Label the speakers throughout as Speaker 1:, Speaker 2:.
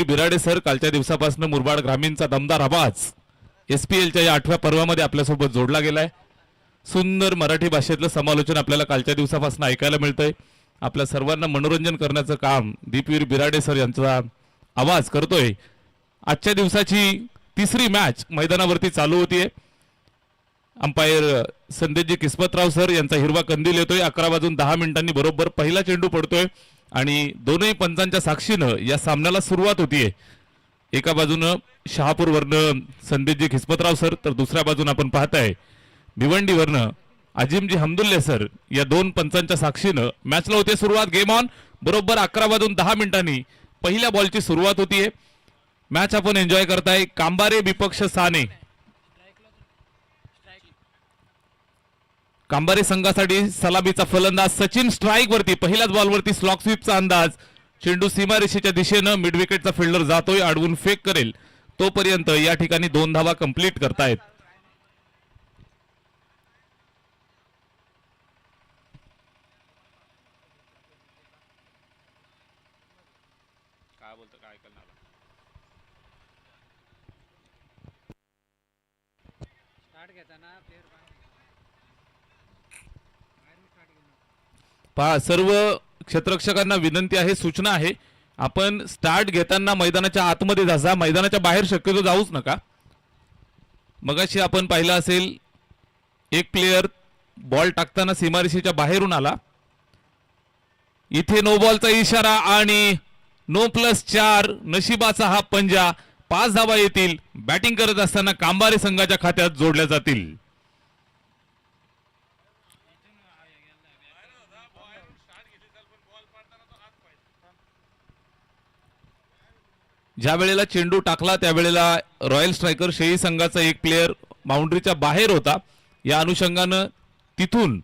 Speaker 1: Birade sir कालच्या दिवसापासून मुरबाड ग्रामीणचा दमदार आवाज एसपीएलच्या या 8व्या पर्वामध्ये आपल्यासोबत जोडला गेलाय. सुंदर मराठी भाषेतलं समालोचन आपल्याला कालच्या दिवसापासून ऐकायला मिळतंय. आपल्या सर्वांना मनोरंजन करण्याचं काम दीपवीर बिराडे सर यांचा आवाज करतोय. आजच्या दिवसाची तिसरी मॅच मैदानावरती चालू होतीये. अंपायर संदेशजी किस्मतराव सर यांचा हिरवा कंदील येतोय. 11:10 बरोबर पहिला चेंडू पडतोय आणि दोन्ही पंचांच्या साक्षीनं या सामन्याला सुरुवात होतीये. एका बाजूनं शहापूरवरनं संदेशजी किस्मतराव सर तर दुसऱ्या बाजून आपण पाहताय भिवंडीवरनं अजिमजी हमदुल्ले सर. या दोन पंचांच्या साक्षीनं मॅचला होते सुरुवात. Game on. बरोबर 11:10 पहिल्या बॉलची सुरुवात होतीये. मॅच आपण एन्जॉय करताय. कांबारे विपक्ष साने. कांबारे संघासाठी सलामीचा फलंदाज सचिन स्ट्राईक वरती. पहिल्याच बॉलवरती स्लॉक स्वीपचा अंदाज. चेंडू सीमारेषेच्या दिशेनं मिड विकेटचा फिल्डर जातोय. अडवून फेक करेल तोपर्यंत या ठिकाणी 2 धावा कंप्लीट करतायत. पहा, सर्व क्षेत्ररक्षकांना विनंती आहे, सूचना आहे, आपण स्टार्ट घेताना मैदानाच्या आतमध्ये जा. मैदानाच्या बाहेर शक्यतो जाऊच नका. मगाशी आपण पाहिलं असेल एक प्लेयर बॉल टाकताना सीमारेषेच्या बाहेरून आला. इथे नो बॉलचा इशारा आणि नो+4 नशिबाचा हा पंजा. 5 धावा येतील. बॅटिंग करत असताना कांबारे संघाच्या खात्यात जोडल्या जातील. ज्या वेळेला चेंडू टाकला त्यावेळेला रॉयल स्ट्रायकर शेळी संघाचा एक प्लेयर बाउंड्रीच्या बाहेर होता. या अनुषंगानं तिथून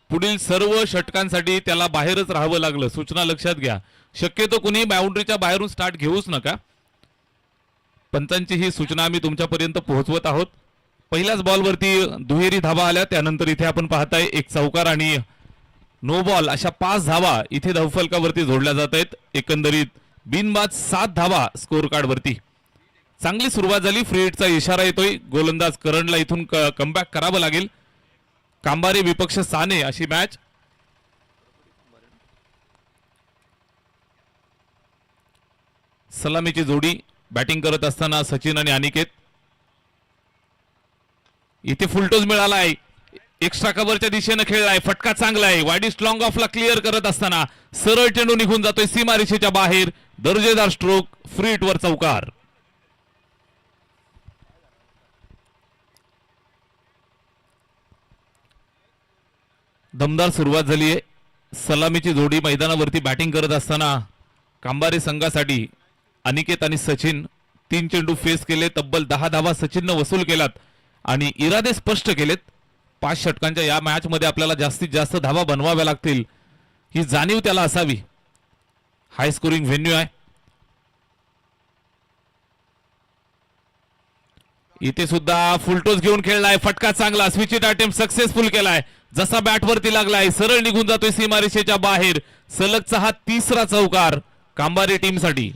Speaker 1: पुढील सर्व षटकांसाठी त्याला बाहेरच राहावं लागलं. सूचना लक्षात घ्या. शक्यतो कुणी बाउंड्रीच्या बाहेरून स्टार्ट घेऊच नका. पंचांची ही सूचना आम्ही तुमच्यापर्यंत पोहोचवत आहोत. पहिल्याच बॉलवरती दुहेरी धावा आल्या. त्यानंतर इथे आपण पाहताय एक चौकार आणि नो बॉल अशा 5 धावा इथे धावफलकावरती जोडल्या जात आहेत. एकंदरीत बिनबाद 7 धावा स्कोर कार्ड वरती. चांगली सुरुवात झाली. फ्री हिटचा इशारा येतोय. गोलंदाज करणला इथून कमबॅक करावं लागेल. कांबारे विपक्ष साने अशी मॅच. सलामीची जोडी बॅटिंग करत असताना सचिन आणि अनिकेत. इथे फुलटोज मिळालाय. एक्स्ट्रा कव्हरच्या दिशेनं खेळलाय. फटका चांगला आहे. वाईड स्लॉंग ऑफला क्लिअर करत असताना सरळ चेंडू निघून जातोय सीमारेषेच्या बाहेर. दर्जेदार स्ट्रोक. फ्री हिटवर चौकार. दमदार सुरुवात झाली आहे. सलामीची जोडी मैदानावरती बॅटिंग करत असताना कांबारे संघासाठी अनिकेत आणि सचिन 3 चेंडू फेस केले. तब्बल 10 धावा सचिननं वसूल केलात आणि इरादे स्पष्ट केलेत. 5 षटकांच्या या मॅच मध्ये आपल्याला जास्तीत जास्त धावा बनवाव्या लागतील ही जाणीव त्याला असावी. हाय स्कोरिंग व्हेन्यू आहे. इथे सुद्धा फुलटोस घेऊन खेळलाय. फटका चांगला. स्विचिट अटेम्प्ट सक्सेसफुल केलाय. जसा बॅटवरती लागलाय सरळ निघून जातोय सीमारेषेच्या बाहेर. सलगचा हा 3रा चौकार कांबारे टीमसाठी.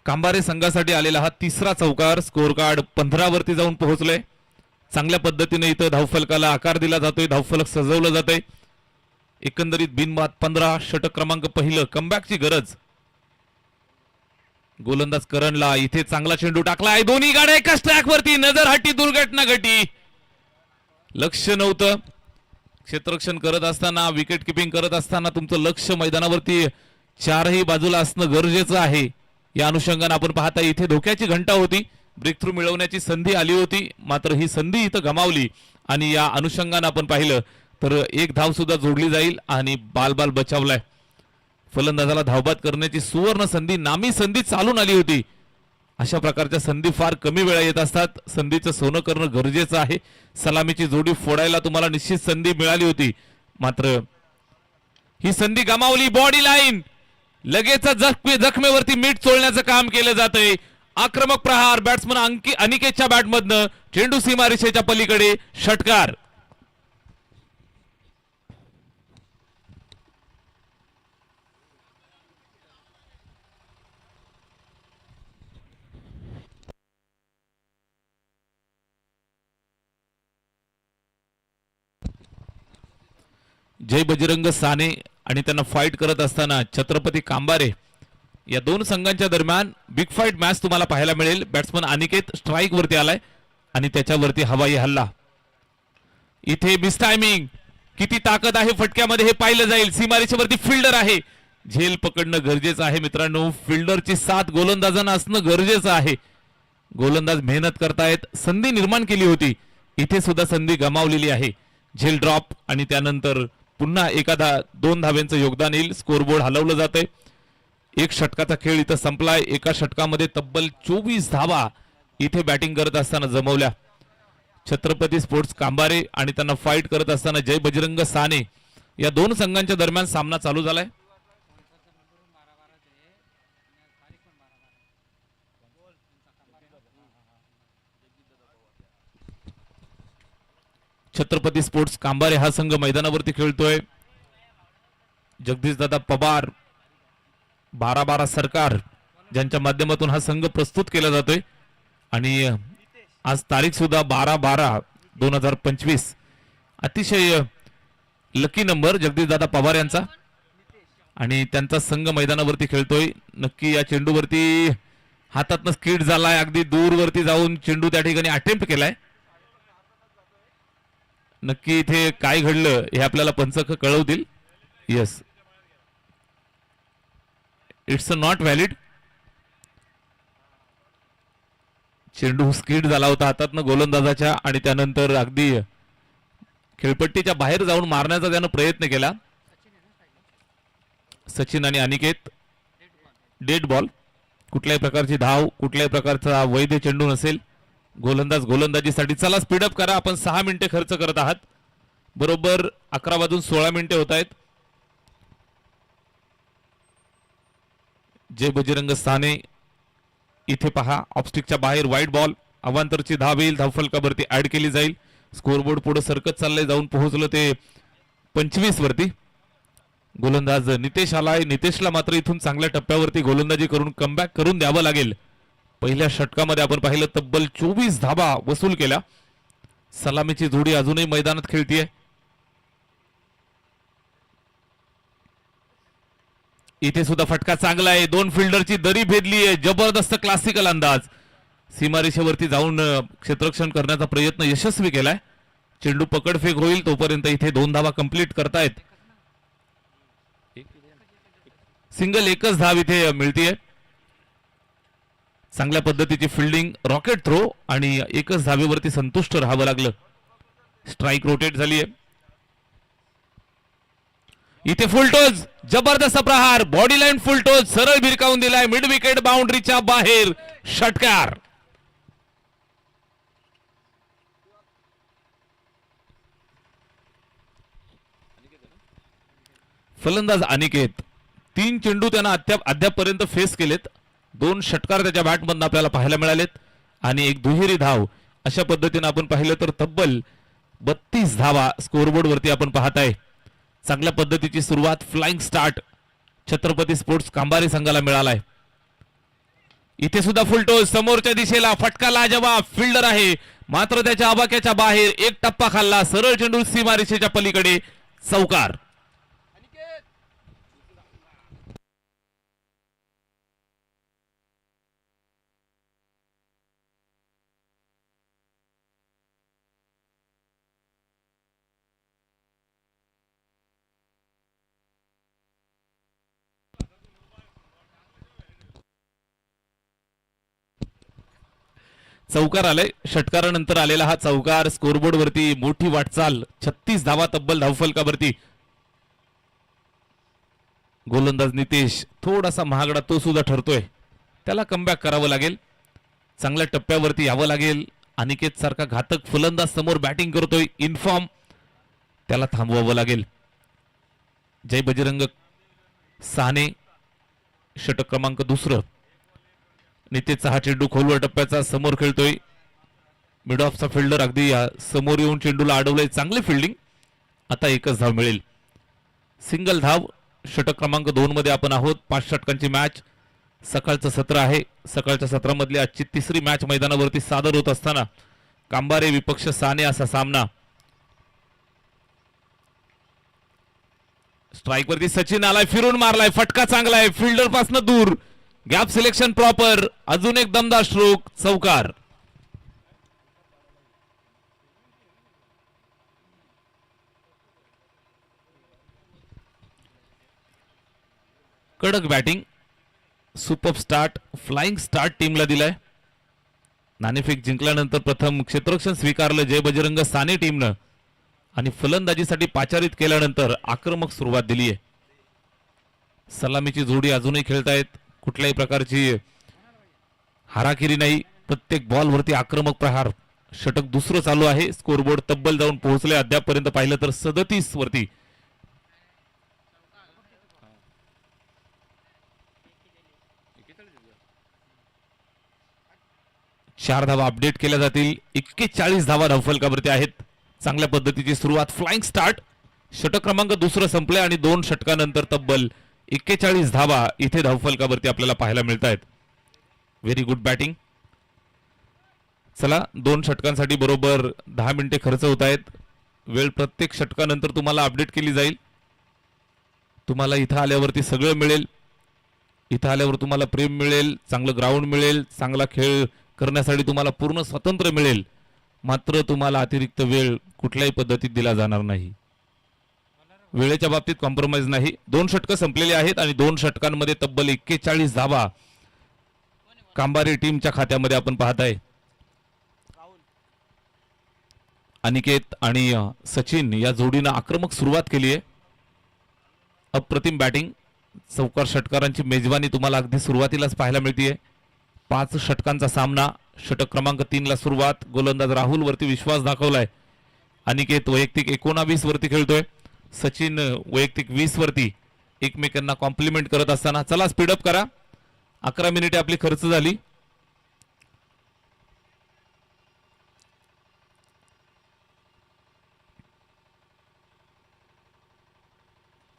Speaker 1: कांबारे संघासाठी आलेला हा 3रा चौकार. स्कोर कार्ड 15 वरती जाऊन पोहोचलोय. चांगल्या पद्धतीने इथं धावफलकाला आकार दिला जातोय. धावफलक सजवलं जातंय. एकंदरीत बिनबाद 15. षटक क्रमांक पहिलं. कमबॅकची गरज. गोलंदाज करणला. इथे चांगला चेंडू टाकलाय. दोन्ही गाड्या एकाच ट्रॅक वरती. नजर हटी. दुर्घटना घटी. लक्ष नव्हतं. क्षेत्ररक्षण करत असताना विकेट किपिंग करत असताना तुमचं लक्ष मैदानावरती 4ही बाजूला असणं गरजेचं आहे. या अनुषंगाने आपण पाहता इथे धोक्याची घंटा होती. ब्रेक थ्रू मिळवण्याची संधी आली होती. मात्र ही संधी इथं गमावली आणि या अनुषंगाने आपण पाहिलं तर एक धाव सुद्धा जोडली जाईल आणि बाल बचावलाय. फलंदाजाला धावबाद करण्याची सुवर्ण संधी, नामी संधी चालून आली होती. अशा प्रकारच्या संधी फार कमी वेळा येत असतात. संधीचं सोनं करणं गरजेचं आहे. सलामीची जोडी फोडायला तुम्हाला निश्चित संधी मिळाली होती. मात्र ही संधी गमावली. बॉडी लाईन लगेच जखमेवरती मीठ चोळण्याचं काम केलं जातंय आक्रमक प्रहार बॅट्समन अनिकेतच्या बॅटमधनं चेंडू सीमारेषेच्या पलीकडे षटकार. जय बजरंग साने आणि त्यांना फाईट करत असताना छत्रपती कांबारे या दोन संघांच्या दरम्यान बिग फाईट मॅच तुम्हाला पाहायला मिळेल. बॅट्समन अनिकेत स्ट्राईक वरती आलाय आणि त्याच्यावरती हवाई हल्ला. इथे मिस टायमिंग, किती ताकद आहे फटक्यामध्ये हे पाहिलं जाईल. सीमारेषेवरती फिल्डर आहे, झेल पकडणं गरजेचं आहे मित्रांनो. फिल्डरची साथ गोलंदाजांना असणं गरजेचं आहे. गोलंदाज मेहनत करतायत, संधी निर्माण केली होती, इथे सुद्धा संधी गमावलेली आहे. झेल ड्रॉप आणि त्यानंतर पुन्हा एखादा 2 धाव्यांचं योगदान येईल. स्कोरबोर्ड हलवलं जातंय. एक षटकाचा खेळ इथं संपलाय. एका षटकामध्ये तब्बल 24 धावा इथे बॅटिंग करत असताना जमवल्या छत्रपती स्पोर्ट्स कांबारे आणि त्यांना फाईट करत असताना जय बजरंग साने या दोन संघांच्या दरम्यान सामना चालू झालाय. छत्रपती स्पोर्ट्स कांबारे हा संघ मैदानावरती खेळतोय. जगदीशदादा पवार, 12 सरकार ज्यांच्या माध्यमातून हा संघ प्रस्तुत केला जातोय आणि आज तारीख सुद्धा 12/12/2025. अतिशय लकी नंबर जगदीशदादा पवार यांचा आणि त्यांचा संघ मैदानावरती खेळतोय. नक्की या चेंडूवरती हातातनं स्किड झालाय, अगदी दूरवरती जाऊन चेंडू त्या ठिकाणी अटेम्प्ट केलाय. नक्की इथे काय घडलं हे आपल्याला पंचक कळवतील. Yes, it's not valid. चेंडू स्किड झाला होता हातातनं गोलंदाजाच्या आणि त्यानंतर अगदी खेळपट्टीच्या बाहेर जाऊन मारण्याचा त्यानं प्रयत्न केला. सचिन आणि अनिकेत, डेड बॉल, कुठल्याही प्रकारची धाव, कुठल्याही प्रकारचा वैध चेंडू नसेल. गोलंदाज गोलंदाजीसाठी. चला स्पीडअप करा, आपण 6 मिनिटे खर्च करत आहात. बरोबर 11:16 होत आहेत. जय बजरंग साने इथे पहा, ऑफस्टिकच्या बाहेर वाईट बॉल, अवांतरची धाव येईल, धावफलकावरती ऍड केली जाईल. स्कोरबोर्ड पुढे सरकत चाललंय, जाऊन पोहोचलं ते 25 वरती. गोलंदाज नितेश आलाय. नितेशला मात्र इथून चांगल्या टप्प्यावरती गोलंदाजी करून कमबॅक करून द्यावं लागेल. पहिल्या षटकामध्ये आपण पाहिलं तब्बल 24 धावा वसूल केल्या. सलामीची जोडी अजूनही मैदानात खेळतीये. इथे सुद्धा फटका चांगला आहे. 2 फिल्डरची दरी भेदली आहे. जबरदस्त क्लासिकल अंदाज. सीमारेषेवरती जाऊन क्षेत्ररक्षण करण्याचा प्रयत्न यशस्वी केलाय. चेंडू पकडफेक होईल तोपर्यंत इथे 2 धावा कंप्लीट करतायत. सिंगल एकच धाव इथे मिळतीये. चांगल्या पद्धतीची फिल्डिंग, रॉकेट थ्रो आणि एकच धावेवरती संतुष्ट राहावं लागलं. स्ट्राइक रोटेट झाली आहे. इथे फुलटोज, जबरदस्त प्रहार, बॉडी लाईन फुलटोज सरळ भिरकावून दिलाय. मिड विकेट बाउंड्रीच्या बाहेर षटकार. फलंदाज अनिकेत, 3 चेंडू त्यांना अद्यापपर्यंत फेस केलेत. 2 षटकार त्याच्या बॅटमधून आपल्याला पाहायला मिळालेत आणि एक दुहेरी धाव. अशा पद्धतीने आपण पाहिलं तर तब्बल 32 धावा स्कोरबोर्ड वरती आपण पाहताय. चांगल्या पद्धतीची सुरुवात, फ्लाइंग स्टार्ट छत्रपती स्पोर्ट्स कांबारे संघाला मिळालाय. इथे सुद्धा फुलटोस, समोरच्या दिशेला फटका लाजवाब. फिल्डर आहे मात्र त्याच्या आवाक्याच्या बाहेर. एक टप्पा खाल्ला, सरळ चेंडू सीमारेषेच्या पलीकडे चौकार. चौकार आलाय. षटकारानंतर आलेला हा चौकार. स्कोरबोर्ड वरती मोठी वाटचाल, 36 धावा तब्बल धावफलकावरती. गोलंदाज नितेश थोडासा महागडा तो सुद्धा ठरतोय. त्याला कमबॅक करावं लागेल. चांगल्या टप्प्यावरती यावं लागेल. अनिकेत सारखा घातक फलंदाज समोर बॅटिंग करतोय, इनफॉर्म, त्याला थांबवावं लागेल. जय बजरंग साने षटक क्रमांक 2. नितेशचा हा चेंडू खोलवर टप्प्याचा समोर खेळतोय. मिड ऑफचा फिल्डर अगदी समोर येऊन चेंडूला अडवलंय. चांगली फिल्डिंग. आता एकच धाव मिळेल. सिंगल धाव. षटक क्रमांक 2 मध्ये आपण आहोत. 5 षटकांची मॅच. सकाळचं सत्र आहे. सकाळच्या सत्रामधली आजची तिसरी मॅच मैदानावरती सादर होत असताना कांबारे विपक्ष साने असा सामना. स्ट्राइक वरती सचिन आलाय. फिरून मारलाय. फटका चांगला आहे. फिल्डर पासून दूर. Gap selection proper. अजून एक दमदार स्ट्रोक. चौकार. कडक batting. Super start. Flying start टीमला दिलाय. नाणेफेक जिंकल्यानंतर प्रथम क्षेत्ररक्षण स्वीकारलं जय बजरंग साने टीमनं आणि फलंदाजीसाठी पाचारित केल्यानंतर आक्रमक सुरुवात दिली आहे. सलामीची जोडी अजूनही खेळतायत. कुठल्याही प्रकारची हाराकिरी नाही. प्रत्येक बॉलवरती आक्रमक प्रहार. षटक दुसरं चालू आहे. स्कोरबोर्ड तब्बल जाऊन पोहोचले अद्यापपर्यंत पाहिलं तर 37 वरती. चार धावा अपडेट केल्या जातील. 41 धावा धावफलकावरती आहेत. चांगल्या पद्धतीची सुरुवात. Flying start. षटक क्रमांक दुसरं संपले आणि 2 षटकानंतर तब्बल 41 धावा इथे धावफलकावरती आपल्याला पाहायला मिळत आहेत. Very good batting. चला 2 षटकांसाठी बरोबर 10 मिनिटे खर्च होत आहेत. वेळ प्रत्येक षटकानंतर तुम्हाला अपडेट केली जाईल. तुम्हाला इथं आल्यावरती सगळं मिळेल. इथं आल्यावर तुम्हाला प्रेम मिळेल. चांगलं ग्राउंड मिळेल. चांगला खेळ करण्यासाठी तुम्हाला पूर्ण स्वातंत्र्य मिळेल. मात्र तुम्हाला अतिरिक्त वेळ कुठल्याही पद्धतीत दिला जाणार नाही. वेळेच्या बाबतीत कॉम्प्रोमाइज नाही. 2 षटकं संपलेली आहेत आणि 2 षटकांमध्ये तब्बल 41 धावा कांबारी टीमच्या खात्यामध्ये आपण पाहताय. अनिकेत आणि सचिन या जोडीनं आक्रमक सुरुवात केली आहे. अप्रतिम बॅटिंग. चौकार षटकारांची मेजवानी तुम्हाला अगदी सुरुवातीलाच पाहायला मिळतीये. 5 षटकांचा सामना. षटक क्रमांक 3 ला सुरुवात. गोलंदाज राहुल वरती विश्वास दाखवलाय. अनिकेत वैयक्तिक 19 वरती खेळतोय. सचिन वैयक्तिक 20 वरती एकमेकांना कॉम्प्लिमेंट करत असताना. चला स्पीडअप करा. 11 मिनिटे आपली खर्च झाली.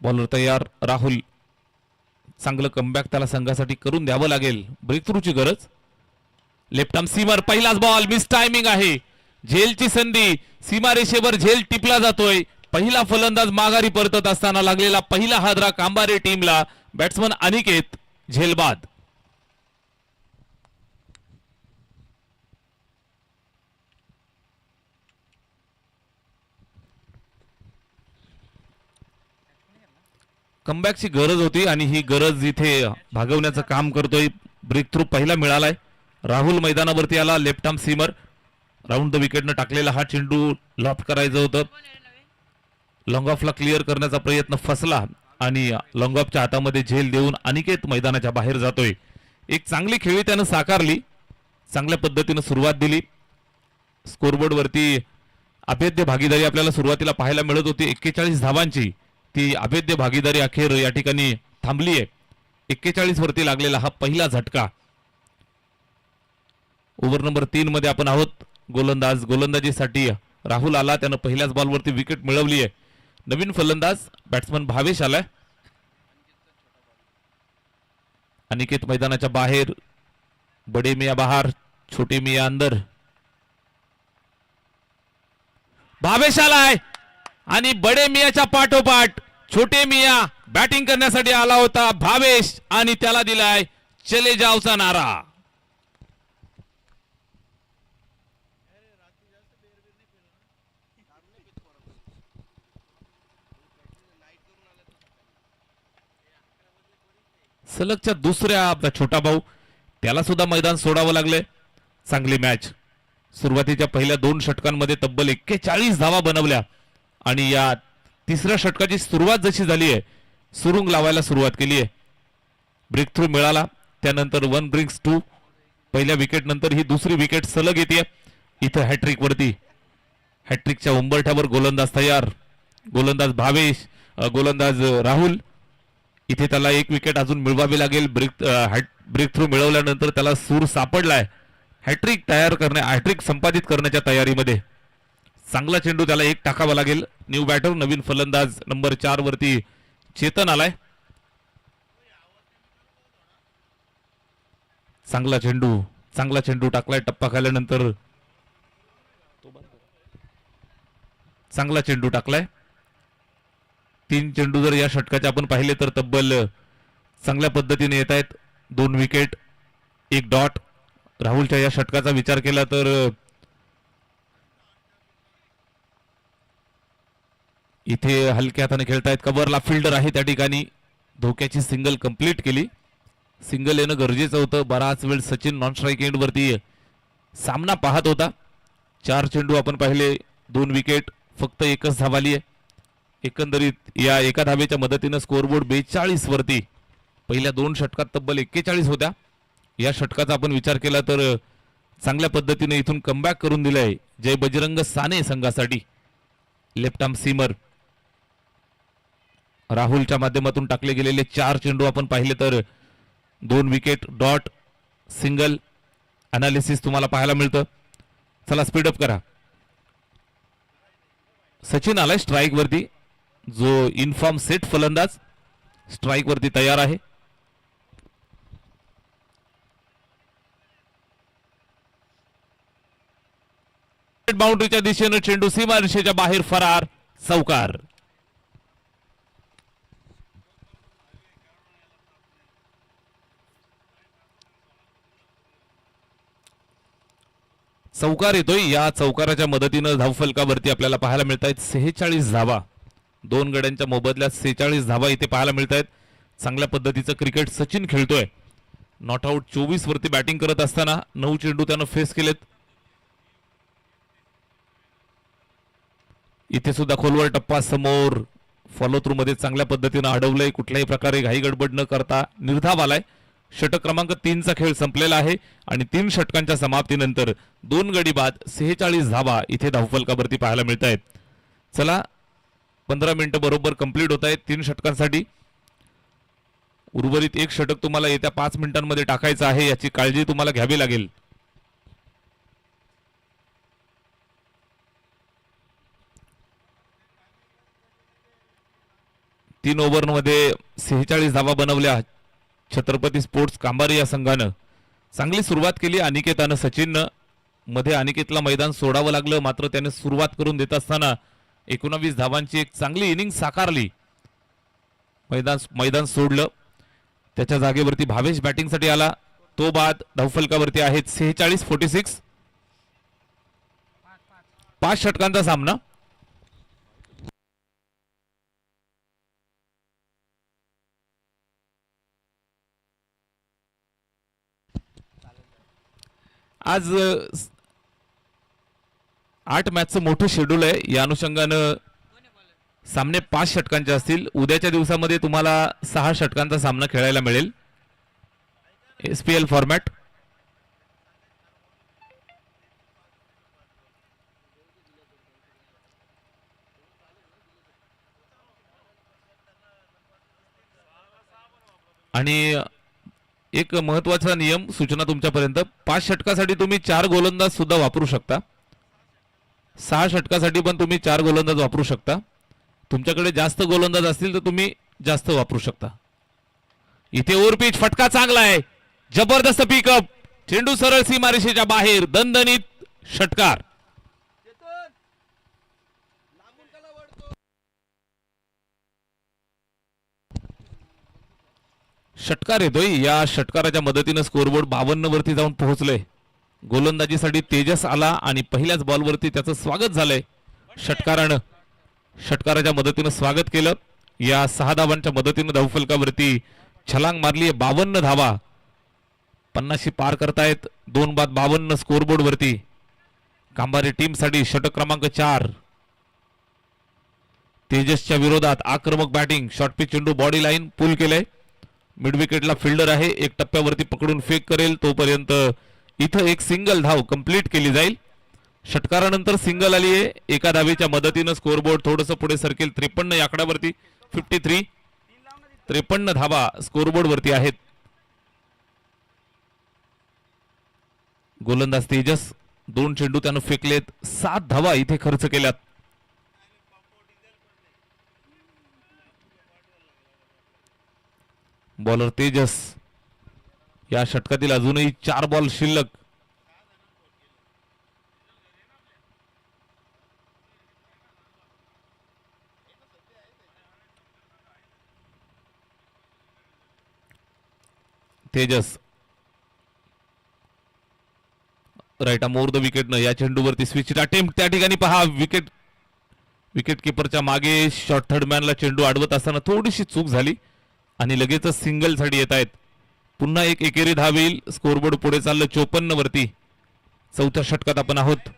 Speaker 1: बॉलर तयार. राहुल. चांगलं कमबॅक त्याला संघासाठी करून द्यावं लागेल. ब्रेक थ्रूची गरज. Left arm seamer. पहिलाच बॉल. मिस टायमिंग आहे. झेलची संधी. सीमारेषेवर झेल टिपला जातोय. पहिला फलंदाज माघारी परतत असताना लागलेला पहिला हादरा कांबारे टीमला. बॅट्समन अनिकेत झेलबाद. कमबॅकची गरज होती आणि ही गरज इथे भागवण्याचं काम करतोय. ब्रेक थ्रू पहिला मिळालाय. राहुल मैदानावरती आला. Left arm seamer. Round the विकेटनं टाकलेला हा चेंडू लॉफ्ट करायचं होतं. लॉंग ऑफला क्लिअर करण्याचा प्रयत्न फसला आणि लॉंग ऑफच्या हातामध्ये झेल देऊन अनिकेत मैदानाच्या बाहेर जातोय. एक चांगली खेळी त्यानं साकारली. चांगल्या पद्धतीनं सुरुवात दिली. स्कोरबोर्ड वरती अभेद्य भागीदारी आपल्याला सुरुवातीला पाहायला मिळत होती. 41 धावांची ती अभेद्य भागीदारी अखेर या ठिकाणी थांबली आहे. 41 वरती लागलेला हा पहिला झटका. ओव्हर नंबर 3 मध्ये आपण आहोत. गोलंदाजीसाठी राहुल आला. त्यानं पहिल्याच बॉलवरती विकेट मिळवली आहे. नवीन फलंदाज बॅट्समन भावेश आलाय. अनिकेत मैदानाच्या बाहेर. बडे मिया बाहेर. छोटे मिया अंदर. भावेश आलाय आणि बडे मियाच्या पाठोपाठ छोटे मिया बॅटिंग करण्यासाठी आला होता. भावेश आणि त्याला दिलाय चले जावचा नारा. सलगच्या दुसऱ्या आपला छोटा भाऊ त्याला सुद्धा मैदान सोडावं लागले. चांगली मॅच. सुरुवातीच्या पहिल्या 2 षटकांमध्ये तब्बल 41 धावा बनवल्या आणि या तिसऱ्या षटकाची सुरुवात जशी झाली आहे सुरुंग लावायला सुरुवात केली आहे. ब्रेक थ्रू मिळाला. त्यानंतर 1 ब्रिंग्स 2. पहिल्या विकेट नंतर ही दुसरी विकेट सलग येते. इथं हॅट्रिक वरती. हॅट्रिकच्या उंबरठ्यावर गोलंदाज तयार. गोलंदाज भावेश. गोलंदाज राहुल. इथे त्याला 1 विकेट अजून मिळवावी लागेल. ब्रेक थ्रू मिळवल्यानंतर त्याला सूर सापडलाय. हॅट्रिक संपादित करण्याच्या तयारीमध्ये. चांगला चेंडू, त्याला एक टाकावा लागेल. न्यू बॅटर, नवीन फलंदाज नंबर 4 वरती चेतन आलाय. चांगला चेंडू टाकलाय. टप्पा खाल्यानंतर चांगला चेंडू टाकलाय. 3 चेंडू जर या षटकाचे आपण पाहिले तर तब्बल चांगल्या पद्धतीने येत आहेत. 2 विकेट, 1 डॉट. राहुलच्या या षटकाचा विचार केला तर इथे हलक्या हाताने खेळतायत. कव्हरला फिल्डर आहे त्या ठिकाणी. धोक्याची सिंगल कंप्लीट केली. सिंगल येणं गरजेचं होतं. बराच वेळ सचिन नॉन स्ट्राईक एंड वरती सामना पाहत होता. 4 चेंडू आपण पाहिले, 2 विकेट, फक्त एकच धाव आली आहे. एकंदरीत या एका धावेच्या मदतीनं स्कोअरबोर्ड 42 वरती. पहिल्या 2 षटकात तब्बल 41 होत्या. या षटकाचा आपण विचार केला तर चांगल्या पद्धतीने इथून कमबॅक करून दिलंय जय बजरंग साने संघासाठी. लेफ्ट आर्म सीमर राहुलच्या माध्यमातून टाकले गेलेले 4 चेंडू आपण पाहिले तर 2 विकेट, डॉट, सिंगल. अनालिसिस तुम्हाला पाहायला मिळतं. चला स्पीडअप करा. सचिन आलाय स्ट्राईक वरती, जो इनफॉर्म सेट फलंदाज स्ट्राईक वरती तयार आहे. बाउंड्रीच्या दिशेनं चेंडू सीमारेषेच्या बाहेर फरार. चौकार. चौकार येतोय. या चौकाराच्या मदतीनं धावफलकावरती आपल्याला पाहायला मिळत आहेत 46 धावा. 2 गड्यांच्या मोबदल्यात 46 धावा इथे पाहायला मिळत आहेत. चांगल्या पद्धतीचं क्रिकेट सचिन खेळतोय. नॉट आउट 24 वरती बॅटिंग करत असताना 9 चेंडू त्यानं फेस केलेत. इथे सुद्धा खोलवर टप्पा समोर फॉलो थ्रू मध्ये चांगल्या पद्धतीनं अडवलंय. कुठल्याही प्रकारे घाई गडबड न करता निर्धाव आलाय. षटक क्रमांक 3चा खेळ संपलेला आहे आणि 3 षटकांच्या समाप्तीनंतर 2 गडी बाद 46 धावा इथे धावफलकावरती पाहायला मिळत आहेत. चला 15 मिनिटं बरोबर कंप्लीट होत आहेत 3 षटकांसाठी. उर्वरित 1 षटक तुम्हाला येत्या 5 मिनिटांमध्ये टाकायचं आहे, याची काळजी तुम्हाला घ्यावी लागेल. तीन ओव्हरमध्ये 46 धावा बनवल्या छत्रपती स्पोर्ट्स कांबारी या संघानं. चांगली सुरुवात केली अनिकेतानं. सचिननं मध्ये अनिकेतला मैदान सोडावं लागलं, मात्र त्याने सुरुवात करून देत असताना 19 धावांची एक चांगली इनिंग साकारली. मैदान सोडलं. त्याच्या जागेवरती भावेश बॅटिंगसाठी आला. तो बाद धावफलकावरती आहेत 46-46. 5 षटकांचा सामना. आज 8 मॅचचं मोठं शेड्यूल आहे. या अनुषंगानं सामने 5 षटकांचे असतील. उद्याच्या दिवसामध्ये तुम्हाला 6 षटकांचा सामना खेळायला मिळेल. SPL format. आणि एक महत्वाचा नियम सूचना तुमच्यापर्यंत, 5 षटकासाठी तुम्ही 4 गोलंदाज सुद्धा वापरू शकता. 6 षटकासाठी पण तुम्ही 4 गोलंदाज वापरू शकता. तुमच्याकडे जास्त गोलंदाज असतील तर तुम्ही जास्त वापरू शकता. इथे ओव्हरपिच फटका चांगला आहे. जबरदस्त पिकअप. चेंडू सरळ सीमारेषेच्या बाहेर. दणदणीत षटकार. षटकार येतोय. या षटकाराच्या मदतीनं स्कोरबोर्ड 52 वरती जाऊन पोहोचले. गोलंदाजीसाठी तेजस आला आणि पहिल्याच बॉलवरती त्याचं स्वागत झालंय. षटकाराच्या मदतीनं स्वागत केलं. या 6 धावांच्या मदतीनं धावफलकावरती छलांग मारली. 52 धावा 50 पार करतायत. 2 बाद 52 स्कोरबोर्ड वरती. कांबारी टीमसाठी षटक क्रमांक 4. तेजसच्या विरोधात आक्रमक बॅटिंग. शॉर्ट पिच चेंडू बॉडी लाईन पुल केलंय. मिड विकेटला फिल्डर आहे. एक टप्प्यावरती पकडून फेक करेल. तोपर्यंत इथं एक सिंगल धाव कंप्लीट केली जाईल. षटकारानंतर सिंगल आली आहे. एका धावेच्या मदतीनं स्कोरबोर्ड थोडंसं पुढे सरकेल. 53 या आकड्यावरती 53. 53 धावा स्कोरबोर्ड वरती आहेत. गोलंदाज तेजस 2 चेंडू त्यानं फेकलेत, 7 धावा इथे खर्च केल्यात. बॉलर तेजस, या षटकातील अजूनही 4 बॉल शिल्लक. Tejas right more the wicket न या चेंडूवरती स्विच अटेम्प्ट. त्या ठिकाणी पहा विकेट किपरच्या मागे शॉर्ट थर्ड मॅनला चेंडू अडवत असताना थोडीशी चूक झाली आणि लगेचच सिंगल साठी येत आहेत. पुन्हा एक एकेरी धाव येईल. स्कोरबोर्ड पुढे चाललं 54 वरती. चौथ्या षटकात आपण आहोत.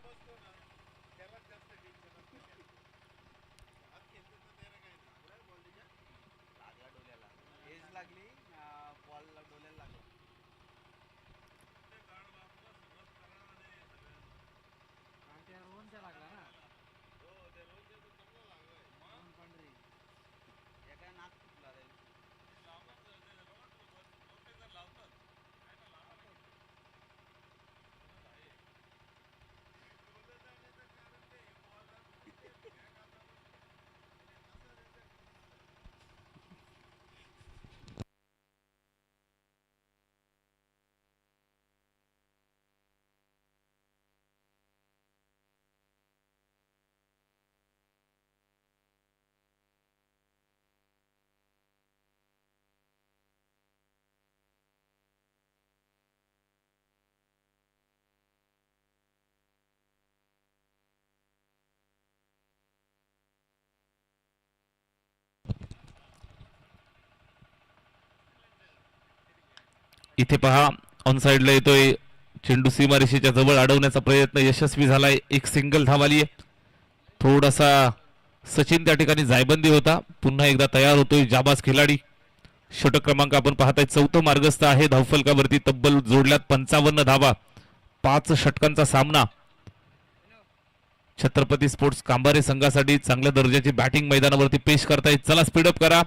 Speaker 1: इथे पहा ऑन साइडला येतोय चेंडू सीमारेषेच्या जवळ अडवण्याचा प्रयत्न यशस्वी झालाय. एक सिंगल धाव आली आहे. थोडासा सचिन त्या ठिकाणी जायबंदी होता. पुन्हा एकदा तयार होतोय जाबाज खिलाडी. षटक क्रमांक आपण पाहताय 4थं मार्गस्थ आहे धावफलकावरती. तब्बल जोडल्यात 55 धावा. 5 षटकांचा सामना. छत्रपती स्पोर्ट्स कांबारे संघासाठी चांगल्या दर्जाची बॅटिंग मैदानावरती पेश करतायत. चला स्पीडअप करा.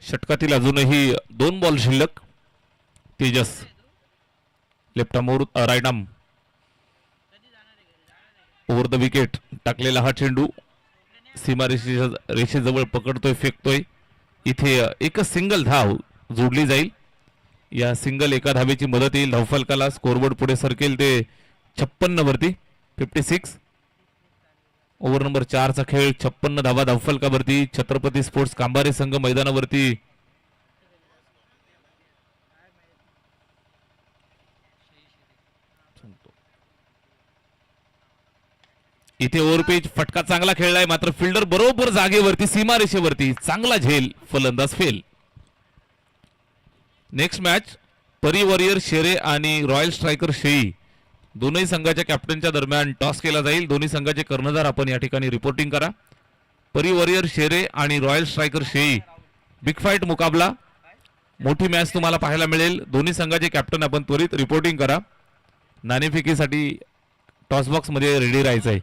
Speaker 1: षटकातील अजूनही 2 बॉल शिल्लक. Tejas left arm right arm over the wicket टाकलेला हा चेंडू सीमा रेषेजवळ पकडतोय, फेकतोय. इथे एकच सिंगल धाव जोडली जाईल. या सिंगल एका धावेची मदत येईल धावफलकाला. स्कोरबोर्ड पुढे सरकेल ते 56 वरती. 56 ओव्हर नंबर 4 चा खेळ. 56 धावा धावफलकावरती. छत्रपती स्पोर्ट्स कांबारे संघ मैदानावरती. इथे ओव्हरपेज फटका चांगला खेळलाय, मात्र फिल्डर बरोबर जागेवरती सीमारेषेवरती. चांगला झेल, फलंदाज फेल. नेक्स्ट मॅच परी वॉरियर शेरे आणि रॉयल स्ट्रायकर शेई दोन्ही संघाच्या कॅप्टनच्या दरम्यान टॉस केला जाईल. दोन्ही संघाचे कर्णधार आपण या ठिकाणी रिपोर्टिंग करा. परी वॉरियर शेरे आणि royal striker Shai big fight मुकाबला. मोठी मॅच तुम्हाला पाहायला मिळेल. दोन्ही संघाचे कॅप्टन आपण त्वरित रिपोर्टिंग करा. नाणेफेकीसाठी टॉस बॉक्स मध्ये रेडी राहायचं आहे.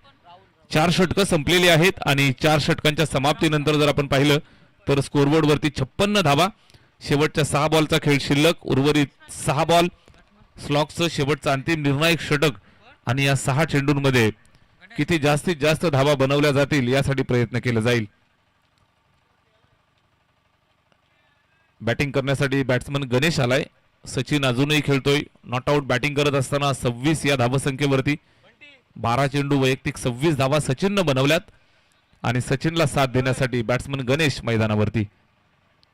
Speaker 1: 4 षटकं संपलेली आहेत आणि 4 षटकांच्या समाप्तीनंतर जर आपण पाहिलं तर स्कोरबोर्ड वरती 56 धावा. शेवटच्या 6 बॉलचा खेळ शिल्लक. उर्वरित 6 बॉल. स्लॉक्सचं शेवटचं अंतिम निर्णायक षटक आणि या 6 चेंडूंमध्ये किती जास्तीत जास्त धावा बनवल्या जातील यासाठी प्रयत्न केला जाईल. बॅटिंग करण्यासाठी बॅट्समन गणेश आलाय. सचिन अजूनही खेळतोय. नॉट आउट बॅटिंग करत असताना 26 या धावसंख्येवरती. 12 चेंडू वैयक्तिक 26 धावा सचिननं बनवल्यात आणि सचिनला साथ देण्यासाठी बॅट्समन गणेश मैदानावरती.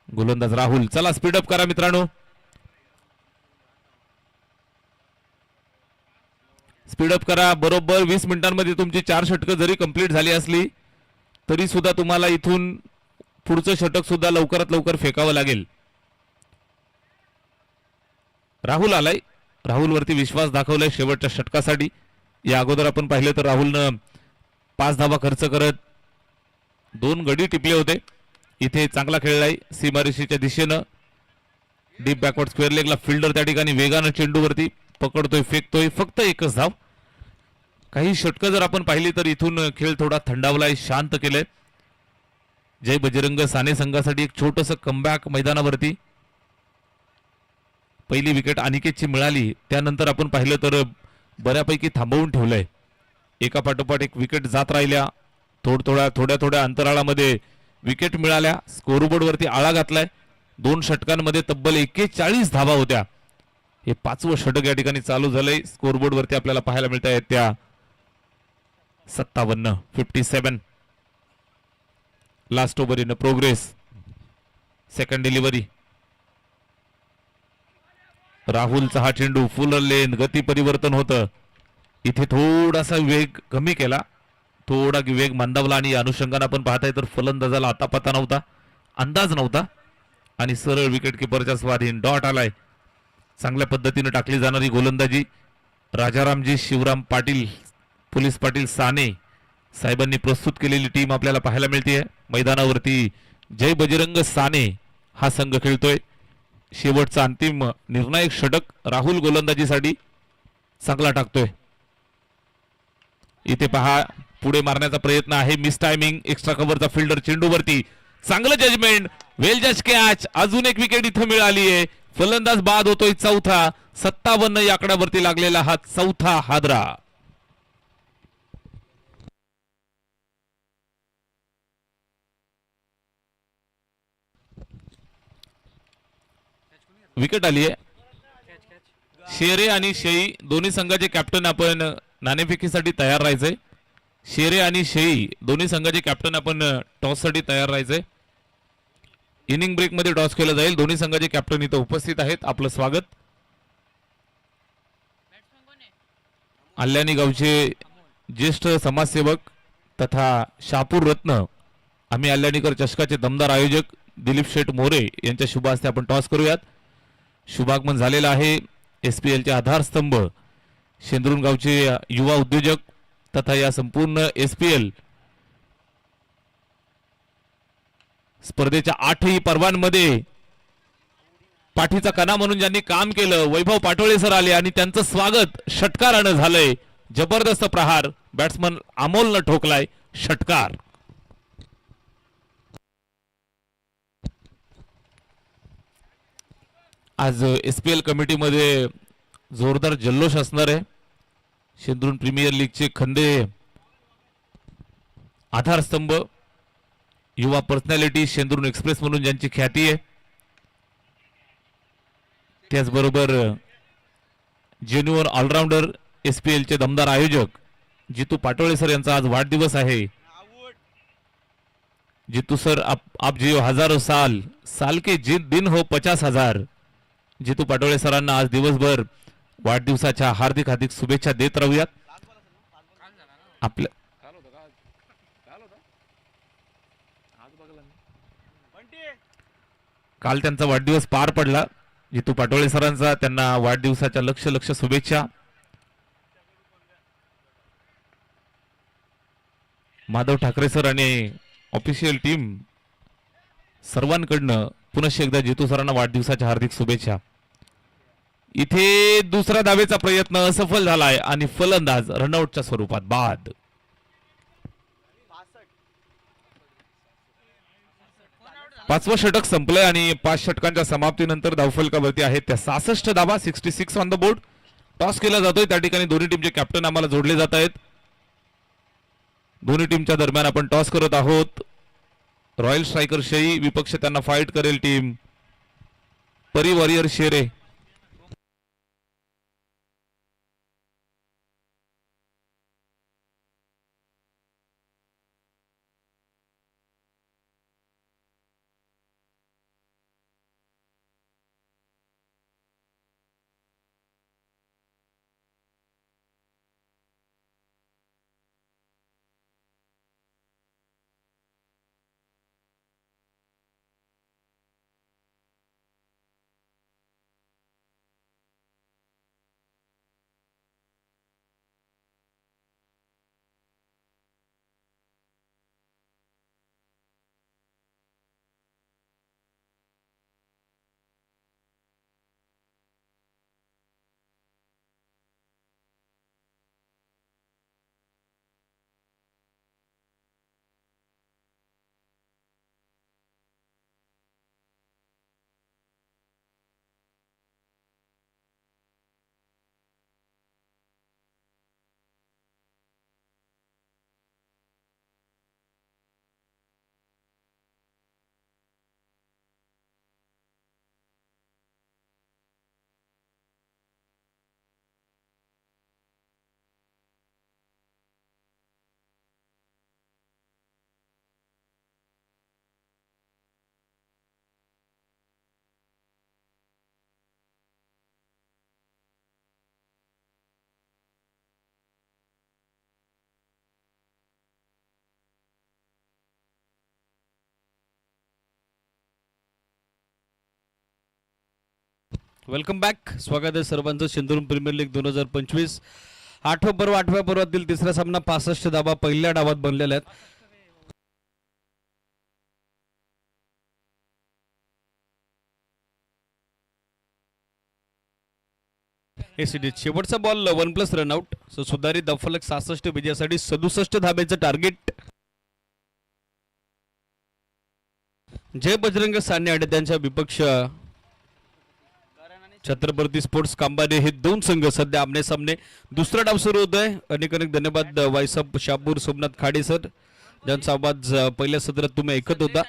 Speaker 1: गोलंदाज राहुल. चला स्पीडअप करा मित्रांनो. स्पीडअप करा. बरोबर 20 मिनिटांमध्ये तुमची 4 षटकं जरी कंप्लीट झाली असली तरी सुद्धा तुम्हाला इथून पुढचं षटक सुद्धा लवकरात लवकर फेकावं लागेल. राहुल आलाय. राहुल वरती विश्वास दाखवलाय शेवटच्या षटकासाठी. या अगोदर आपण पाहिलं तर राहुलनं 5 धावा खर्च करत 2 गडी टिपले होते. इथे चांगला खेळलाय सीमारेषेच्या दिशेनं. डीप बॅकवर्ड स्क्वेअर लेगला फिल्डर त्या ठिकाणी वेगानं चेंडूवरती पकडतोय, फेकतोय. फक्त एकच धाव. काही षटकं जर आपण पाहिली तर इथून खेळ थोडा थंडावलाय, शांत केलंय. जय बजरंग साने संघासाठी एक छोटंसं कमबॅक मैदानावरती. पहिली विकेट अनिकेतची मिळाली, त्यानंतर आपण पाहिलं तर बऱ्यापैकी थांबवून ठेवलंय. एका पाठोपाठ एक विकेट जात राहिल्या, थोड्या थोड्या अंतराळामध्ये विकेट मिळाल्या, स्कोरबोर्ड वरती आळा घातलाय. 2 षटकांमध्ये तब्बल 41 धावा होत्या. हे 5वं षटक या ठिकाणी चालू झालंय. स्कोरबोर्ड वरती आपल्याला पाहायला मिळत आहेत त्या 57 last over in progress. Second delivery. राहुलचा हा चेंडू फुल लेन, गती परिवर्तन होतं. इथे थोडासा वेग कमी केला, थोडा वेग मंदावला आणि अनुषंगाने आपण पाहताय तर फलंदाजाला आता पता नव्हता, अंदाज नव्हता आणि सरळ विकेट किपरच्या स्वाधीन. डॉट आलाय. चांगल्या पद्धतीने टाकली जाणारी गोलंदाजी. राजारामजी शिवराम पाटील, पोलीस पाटील साने साहेबांनी प्रस्तुत केलेली टीम आपल्याला पाहायला मिळते. मैदानावरती जय बजरंग साने हा संघ खेळतोय. शेवटचा अंतिम निर्णायक षटक राहुल गोलंदाजीसाठी चांगला टाकतोय. इथे पहा, पुढे मारण्याचा प्रयत्न आहे, मिस टायमिंग. एक्स्ट्रा कव्हरचा फिल्डर चेंडूवरती, चांगलं जजमेंट, वेल जज कॅच. अजून एक विकेट इथं मिळाली आहे. फलंदाज बाद होतोय चौथा. 57 या आकड्यावरती लागलेला हा चौथा हादरा. विकेट आली आहे. शेरे आणि शेई दोन्ही संघाचे कॅप्टन आपण नाणेफेकीसाठी तयार राहायचंय. शेरे आणि शेई दोन्ही संघाचे कॅप्टन आपण टॉससाठी तयार राहायचंय. इनिंग ब्रेक मध्ये टॉस केला जाईल. दोन्ही संघाचे कॅप्टन इथं उपस्थित आहेत. आपलं स्वागत. आल्यानी गावचे ज्येष्ठ समाजसेवक तथा शापूर रत्न आम्ही आल्यानीकर चषकाचे दमदार आयोजक दिलीप शेठ मोरे यांच्या शुभ हस्ते आपण टॉस करूयात. शुभागमन झालेला आहे. एसपीएलचे आधारस्तंभ शेंद्रून गावचे युवा उद्योजक तथा या संपूर्ण एसपीएल स्पर्धेच्या 8ही पर्वांमध्ये पाठीचा कणा म्हणून ज्यांनी काम केलं, वैभव पाटोळे सर आले आणि त्यांचं स्वागत षटकारानं झालंय. जबरदस्त प्रहार, बॅट्समन अमोलनं ठोकलाय षटकार. आज एसपीएल कमिटीमध्ये जोरदार जल्लोष असणार आहे. शेंद्रून प्रीमियर लीगचे खंदे आधारस्तंभ, युवा पर्सनॅलिटी, शेंद्रून एक्सप्रेस म्हणून ज्यांची ख्याती आहे, त्याचबरोबर जेन्युअन ऑलराऊंडर एसपीएलचे दमदार आयोजक जितू पाटोळे सर यांचा आज वाढदिवस आहे. जितू सर, आप जियो हजारों साल, साल के दिन हो 50,000. जितू पाटोळे सरांना आज दिवसभर वाढदिवसाच्या हार्दिक हार्दिक शुभेच्छा देत राहूयात. आपल्या काल त्यांचा वाढदिवस पार पडला. जितू पाटोळे सरांचा, त्यांना वाढदिवसाच्या लक्ष शुभेच्छा. माधव ठाकरे सर आणि ऑफिशियल टीम सर्वांकडनं पुनश्च एकदा जितू सरांना वाढदिवसाच्या हार्दिक शुभेच्छा. इथे दुसरा धावेचा प्रयत्न असफल झालाय आणि फलंदाज रनआउटच्या स्वरूपात बाद. पाचवं षटक संपलंय आणि 5 षटकांच्या समाप्तीनंतर धावफलकावरती आहेत त्या 66 धावा. 66 ऑन द बोर्ड. टॉस केला जातोय. त्या ठिकाणी दोन्ही टीमचे कॅप्टन आम्हाला जोडले जात आहेत. दोन्ही टीमच्या दरम्यान आपण टॉस करत आहोत. रॉयल स्ट्रायकर शेई, विपक्ष त्यांना फाईट करेल टीम परी वॉरियर शेरे.
Speaker 2: Welcome back. स्वागत आहे सर्वांचं सिंधुदुर्ग प्रीमियर लीग 2025. 8व्या पर्व 8व्या पर्वातील तिसरा सामना 65 धावा पहिल्या डावात बनलेल्या आहेत. एसीडी शेवटचा बॉल 1+ रनआउट. सुधारित धावफलक 66 विजयासाठी 67 धाब्याचं टार्गेट. जय बजरंग साने आणि त्यांच्या विपक्ष छत्रपती स्पोर्ट्स कांबाने हे दोन संघ सध्या आमने सामने. दुसरा डाव सुरू होतोय. अनेक अनेक धन्यवाद वायसाब शापूर सोमनाथ खाडे सर, ज्यांचा आवाज पहिल्या सत्रात तुम्ही ऐकत होता.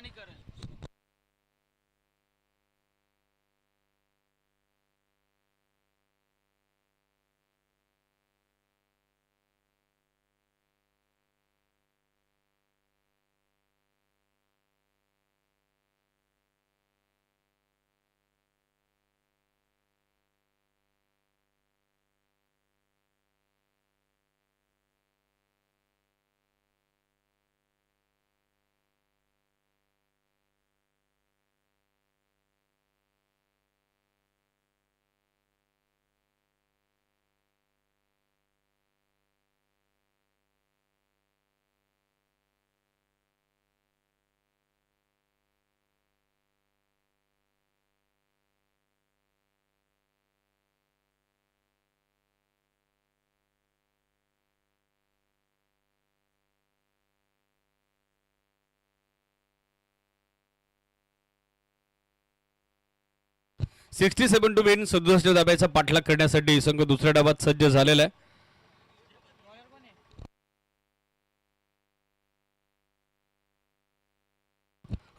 Speaker 2: Sixty 67 to win. 67 धाब्याचा पाठलाग करण्यासाठी संघ दुसऱ्या डावात सज्ज झालेला आहे.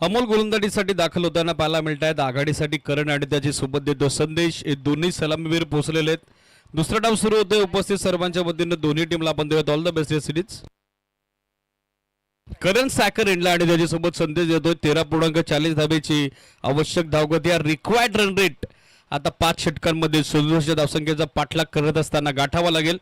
Speaker 2: अमोल गोलंदाजीसाठी दाखल होताना पाहायला मिळत आहेत. आघाडीसाठी करण आणि त्याची सोबत देतो संदेश. हे दोन्ही सलामीवीर पोहोचलेले आहेत. दुसरा डाव सुरू होतोय. उपस्थित सर्वांच्या वतीनं दोन्ही टीमला आपण देऊयात ऑल द बेस्ट या सिरीज. करण सॅकर इंडला आणि त्याच्यासोबत संदेश देतोय. 13.40 धाब्याची आवश्यक धावगती. या रिक्वायर्ड रन रेट आता 5 षटकांमध्ये 67 धावसंख्येचा पाठलाग करत असताना गाठावा लागेल.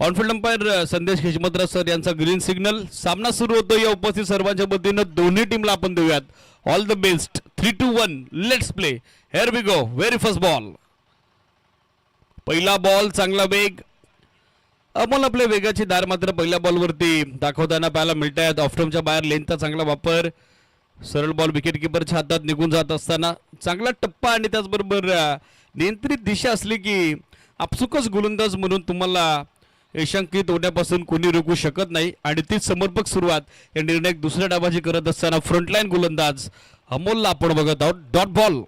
Speaker 2: ऑनफिल्ड अंपायर संदेश हिजमतराव सर यांचा ग्रीन सिग्नल. सामना सुरू होतो. या उपस्थित सर्वांच्या वतीनं दोन्ही टीमला आपण देऊयात all the best. 3-2-1 let's play. Here we go. Very first ball. पहिला बॉल चांगला वेग. अमोल आपल्या वेगाची दार मात्र पहिल्या बॉलवरती दाखवताना पाहायला मिळत आहेत. ऑफटमच्या बाहेर लेनचा चांगला वापर. सरळ बॉल विकेट किपरच्या हातात निघून जात असताना चांगला टप्पा आणि त्याचबरोबर नियंत्रित दिशा असली की आपसुकच गोलंदाज म्हणून तुम्हाला यशांकित होण्यापासून कोणी रोखू शकत नाही. आणि तीच समर्पक सुरुवात या निर्णायक दुसऱ्या डावाची करत असताना फ्रंटलाईन गोलंदाज अमोलला आपण बघत आहोत. Dot ball.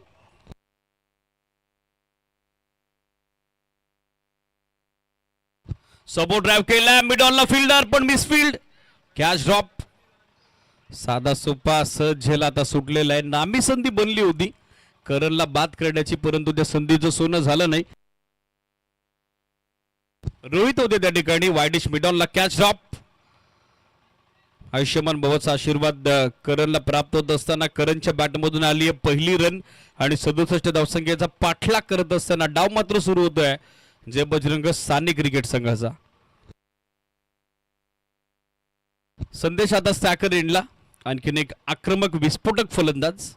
Speaker 2: सपोर्ट ड्राईव्ह केला. मिडॉनला फिल्डर पण मिसफिल्ड. Catch drop. साधा सोपा सहज झेल आता सुटलेला आहे. नामी संधी बनली होती करणला बाद करण्याची, परंतु त्या संधीचं सोनं झालं नाही. रोहित होते त्या ठिकाणी. वायडिश मिडॉनला कॅच ड्रॉप. आयुष्यमान भवचा आशीर्वाद करणला प्राप्त होत असताना करणच्या बॅटमधून आली आहे पहिली रन आणि 67 धावसंख्येचा पाठलाग करत असताना डाव मात्र सुरू होतोय जय बजरंग साने क्रिकेट संघाचा. संदेश आता सॅकर एंडला. आणखीन एक आक्रमक विस्फोटक फलंदाज.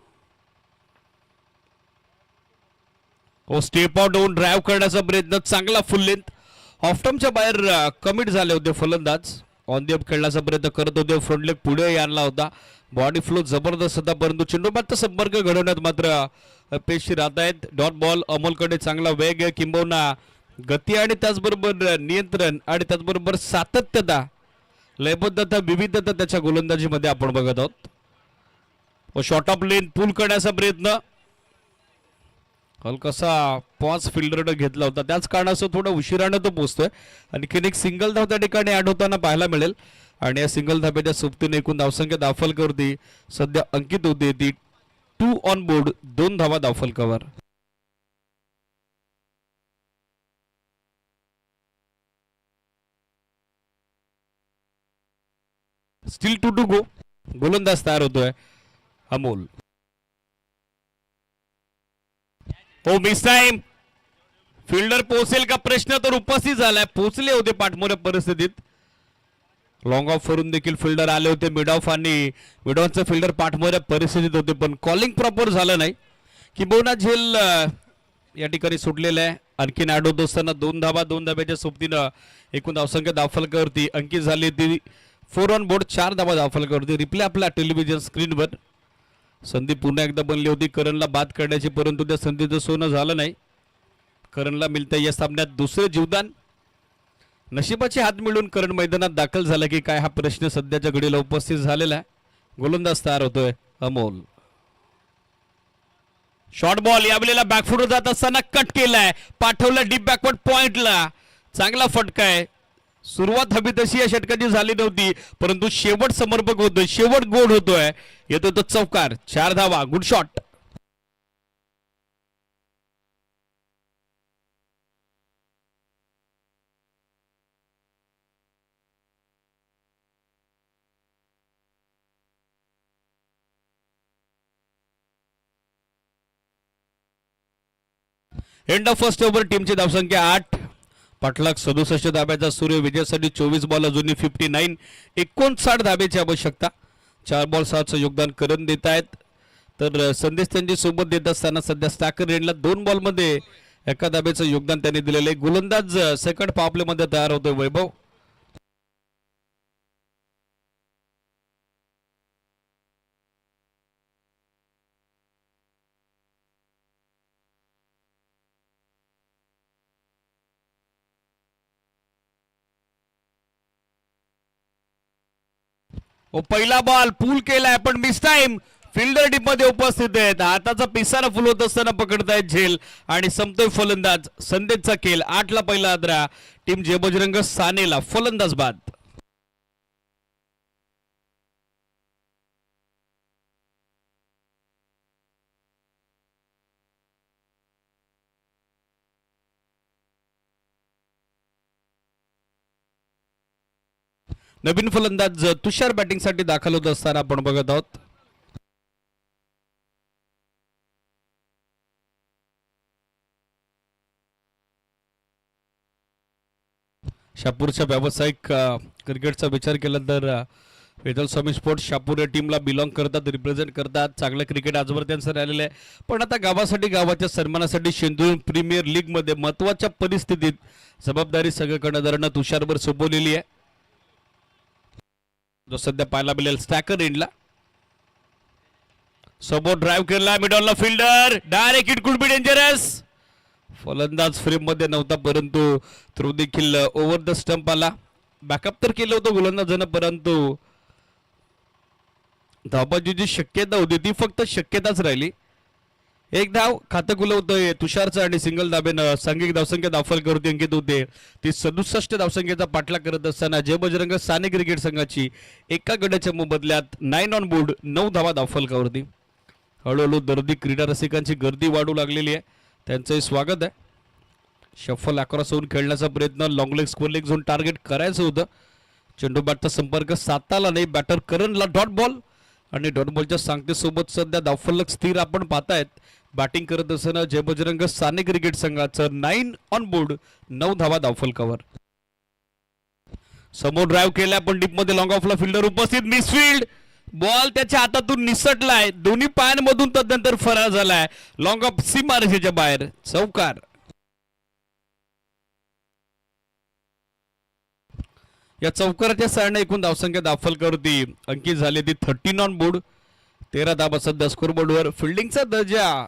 Speaker 2: स्टेप आउट होऊन ड्राईव्ह करण्याचा प्रयत्न. चांगला फुल लेंथ. ऑफटमच्या बाहेर कमिट झाले होते फलंदाज. ऑन दी अप खेळण्याचा प्रयत्न करत होते. फ्रंट लेग पुढे आणला होता. बॉडी फ्लो जबरदस्त होता, परंतु चेंडूबादचा संपर्क घडवण्यात मात्र अपयशी राहत आहेत. Dot ball. अमोलकडे चांगला वेग आहे, किंबहुना गती आणि त्याचबरोबर नियंत्रण आणि त्याचबरोबर सातत्यता, लयबद्धता, विविधता त्याच्या गोलंदाजीमध्ये आपण बघत आहोत. व शॉर्ट ऑफ लेन पूल करण्याचा प्रयत्न. हलकासा पॉज फिल्डरने घेतला होता, त्याच कारणास्तव थोडा उशिराने तो पोहोचतोय. आणखीन एक सिंगल धाव त्या ठिकाणी ऍड होताना पाहायला मिळेल. आणि या सिंगल धाब्याच्या सोबतीने एकूण धावसंख्या धावफलकावरती सध्या अंकित होते ती 2 ऑन बोर्ड, 2 धावा धावफलकावर. Steel 2 to go. गोलंदाज तयार होतोय अमोल. हो मिस टाइम. फिल्डर पोहोचेल का प्रश्न तर उपस्थित झालाय. पोहोचले होते पाठमोऱ्या परिस्थितीत. लॉंग ऑफ वरून देखील फिल्डर आले होते. मिड ऑफ आणि मिड ऑफचे फिल्डर पाठमोऱ्या परिस्थितीत होते, पण कॉलिंग प्रॉपर झालं नाही. किंबहुना झेल या ठिकाणी सुटलेला आहे. आणखीन ॲड होत असताना 2 धावा 2 धाब्याच्या सोबतीनं एकूण धावसंख्या धावफलकावरती अंकित झाली ती 4 ऑन बोर्ड 4 धावा धावफलकावरती. रिप्ले आपल्या टेलिव्हिजन स्क्रीनवर. संधी पुन्हा एकदा बनली होती करणला बाद करण्याची, परंतु त्या संधीचं सोनं झालं नाही. करणला मिळतं या सामन्यात दुसरं जीवदान. नशिबाचे हात मिळून करण मैदानात दाखल झाला की काय हा प्रश्न सध्याच्या घडीला उपस्थित झालेला आहे. गोलंदाज तयार होतोय अमोल. शॉर्ट बॉल यावेळेला बॅकफुटवर जात असताना कट केलाय, पाठवलं डीप बॅकवर्ड पॉइंटला. चांगला फटका आहे. सुरुवात हवी तशी या षटकाची झाली नव्हती, परंतु शेवट समर्पक होतोय, शेवट गोड होतोय. येतो तो चौकार. 4 धावा. Good shot. End of first over. टीमची धावसंख्या 8. पाठलाग 67 धाब्याचा सूर्य. विजयासाठी 24 बॉल अजूनही 59. 59 धाब्याची आवश्यकता. 4 बॉल 6चं योगदान करण देत आहेत. तर संदेश त्यांची सोबत देत असताना सध्या स्टॅकर रेंडला 2 बॉलमध्ये 1 धाब्याचं योगदान त्यांनी दिलेलं आहे. गोलंदाज सेकंड पॉवर मध्ये तयार होतोय वैभव. पहिला बॉल पूल केलाय पण मिस टाइम. फिल्डर डीप मध्ये उपस्थित आहेत. हाताचा पिसारा फुल होत असताना पकडतायत झेल आणि संपतोय फलंदाज. संदेशचा खेळ. 8 ला पहिला आदरा. टीम जय बजरंग सानेला फलंदाज बाद. नवीन फलंदाज तुषार बॅटिंगसाठी दाखल होत असताना आपण बघत आहोत. शापूरच्या व्यावसायिक क्रिकेटचा विचार केला तर वेदल स्वामी स्पोर्ट्स शापूर या टीमला बिलॉंग करतात, रिप्रेझेंट करतात. चांगलं क्रिकेट आजवर त्यांचं राहिलेलं आहे. पण आता गावासाठी, गावाच्या सन्मानासाठी शेंदूर प्रीमियर लीग मध्ये महत्वाच्या परिस्थितीत जबाबदारी सगळीकडे धरणं तुषारवर सोपवलेली आहे. जो सध्या पाहायला मिळेल स्टॅकर एंडला. समोर ड्राईव्ह केला, मिडॉलला fielder direct. It could be dangerous. फलंदाज फ्रेम मध्ये नव्हता, परंतु थ्रो देखील ओव्हर द स्टंप आला. बॅकअप तर केलं होतं गोलंदाजानं, परंतु धावबाजीची शक्यता होती ती फक्त शक्यताच राहिली. 1 धाव खातं खुलं होतं तुषारचं आणि सिंगल धाब्यानं सांघिक धावसंख्या धावफलकावरती अंकित होते. ती 67 धावसंख्येचा पाठलाग करत असताना जय बजरंग साने क्रिकेट संघाची एका गड्याच्या मोबदल्यात 9 ऑन बोर्ड 9 धावा धावफलकावरती. हळूहळू दर्दी क्रीडा रसिकांची गर्दी वाढू लागलेली आहे. त्यांचंही स्वागत आहे. शफल अक्रॉस होऊन खेळण्याचा प्रयत्न. Long leg square leg zone target करायचं होतं. चेंडू बॅटचा संपर्क साधता नाही. बॅटर करणला डॉट बॉल आणि डॉट बॉलच्या सांगतेसोबत सध्या धावफलक स्थिर आपण पाहतायत. बॅटिंग करत असताना जय बजरंग साने क्रिकेट संघाचं 9 ऑन बोर्ड 9 धावा धावफलकावर. समोर ड्राईव्ह केला पण डीप मध्ये लॉंग ऑफला फिल्डर उपस्थित. मिसफिल्ड. बॉल त्याच्या हातातून निसटलाय. दोन्ही पायांमधून तदनंतर फरार झालाय. लॉंग ऑफ सीमारेषेच्या बाहेर. चौकार. या चौकाराच्या सारण्या एकूण धावसंख्या धावफलकावरती अंकित झाली ती 13 ऑन बोर्ड 13 धावा सध्या स्कोरबोर्डवर. फिल्डिंगचा दर्जा,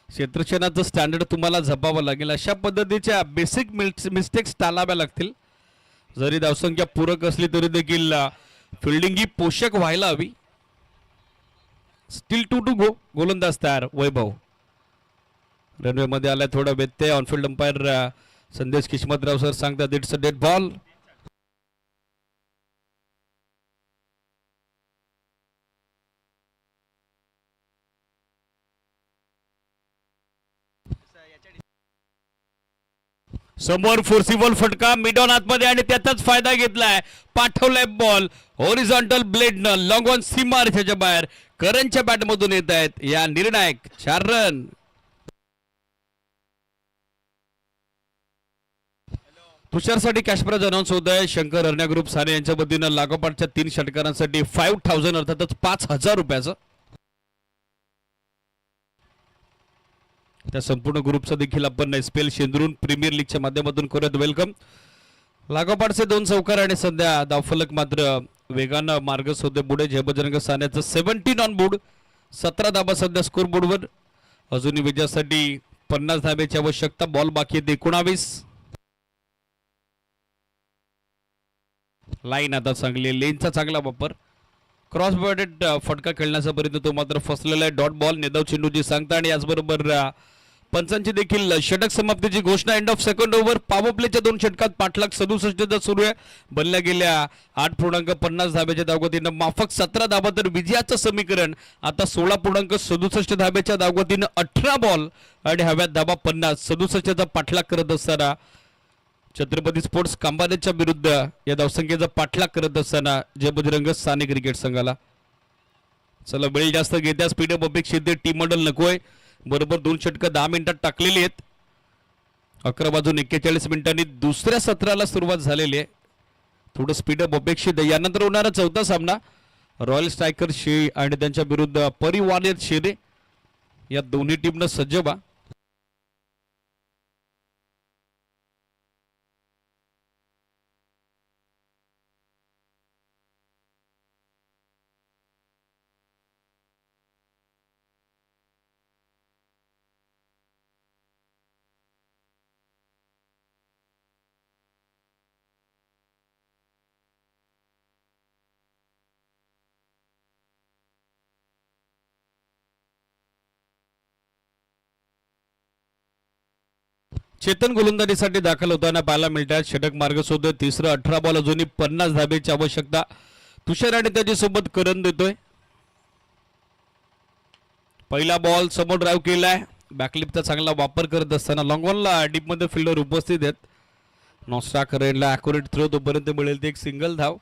Speaker 2: क्षेत्ररक्षणाचं स्टँडर्ड तुम्हाला जपावं लागेल. अशा पद्धतीच्या बेसिक मिस्टेक्स टाळाव्या लागतील. जरी धावसंख्या पूरक असली तरी देखील फिल्डिंग ही पोषक व्हायला हवी. Still 2 to go. गोलंदाज तयार वैभव. रनवे मध्ये आलाय थोडा व्यत्यय. ऑनफिल्ड अंपायर संदेश किस्मतराव सर सांगतात इट्स अ डेड बॉल. समोर फोर्सिबल फटका मिडॉन आतमध्ये आणि त्याचाच फायदा घेतलाय. पाठवलाय बॉल हॉरिझॉन्टल ब्लेडनं लॉंग ऑन सीमारेषेच्या बाहेर. करणच्या बॅटमधून येत आहेत या निर्णायक 4 रन. तुषारसाठी कॅश प्राइज अनाऊन्स होत आहे. शंकर हरण्या ग्रुप साने यांच्या वतीनं लागोपाठच्या 3 षटकारांसाठी 5000 अर्थातच 5000 रुपयाचं. त्या संपूर्ण ग्रुपचं देखील आपण एसपीएल शेंद्रून प्रीमियर लीगच्या माध्यमातून करूयात वेलकम. लागोपाठचे 2 चौकार आणि सध्या धावफलक मात्र वेगानं मार्गस होते पुढे. जय बजरंग सान्याचं 17 ऑन बोर्ड, 17 धाबा सध्या स्कोर बोर्डवर. अजूनही विजयासाठी 50 धाब्याची आवश्यकता. बॉल बाकी आहेत 19. लाईन आता चांगली, लेनचा चांगला वापर, क्रॉस बॉर्डेड फटका खेळण्याचा प्रयत्न तो मात्र फसलेला आहे. डॉट बॉल नेदाव चेंडूची सांगता आणि याचबरोबर पंचांची देखील षटक समाप्तीची घोषणा. End of second over. Power प्लेच्या 2 षटकात 5,67,000 सुरू आहे. बनल्या गेल्या 8.50 धाब्याच्या धावगतीनं माफक 17 धाबा, तर विजयाचं समीकरण आता 16.67 धाब्याच्या धावगतीनं 18 बॉल आणि हव्यात धाबा 50. 67चा पाठलाग करत असताना छत्रपती स्पोर्ट्स कांबानेच्या विरुद्ध या धावसंख्येचा पाठलाग करत असताना जय बजरंग साने क्रिकेट संघाला. चला वेळ जास्त घेत्या, स्पीडअप अपेक्षित, टीम मॉडेल नकोय. बरोबर 2 षटकं 10 मिनिटात टाकलेली आहेत. 11:41 मिनिटांनी दुसऱ्या सत्राला सुरुवात झालेली आहे. थोडं स्पीडअप अपेक्षित आहे. यानंतर होणारा चौथा सामना रॉयल स्ट्रायकर शे आणि त्यांच्या विरुद्ध परिवार शेरे. या दोन्ही टीमनं सज्ज व्हा. चेतन गोलंदाजीसाठी दाखल होताना पाहायला मिळतात. षटक मार्गस होतोय. तिसरं 18 बॉल, अजूनही 50 धाब्याची आवश्यकता. तुषार आणि त्याच्यासोबत करण देतोय. पहिला बॉल समोर ड्राईव्ह केलाय. बॅकलिपचा चांगला वापर करत असताना लॉंगॉनला डीपमध्ये फिल्डर उपस्थित आहेत. नॉस्टा करेनला ॲक्युरेट थ्रो तोपर्यंत मिळेल ती एक सिंगल धाव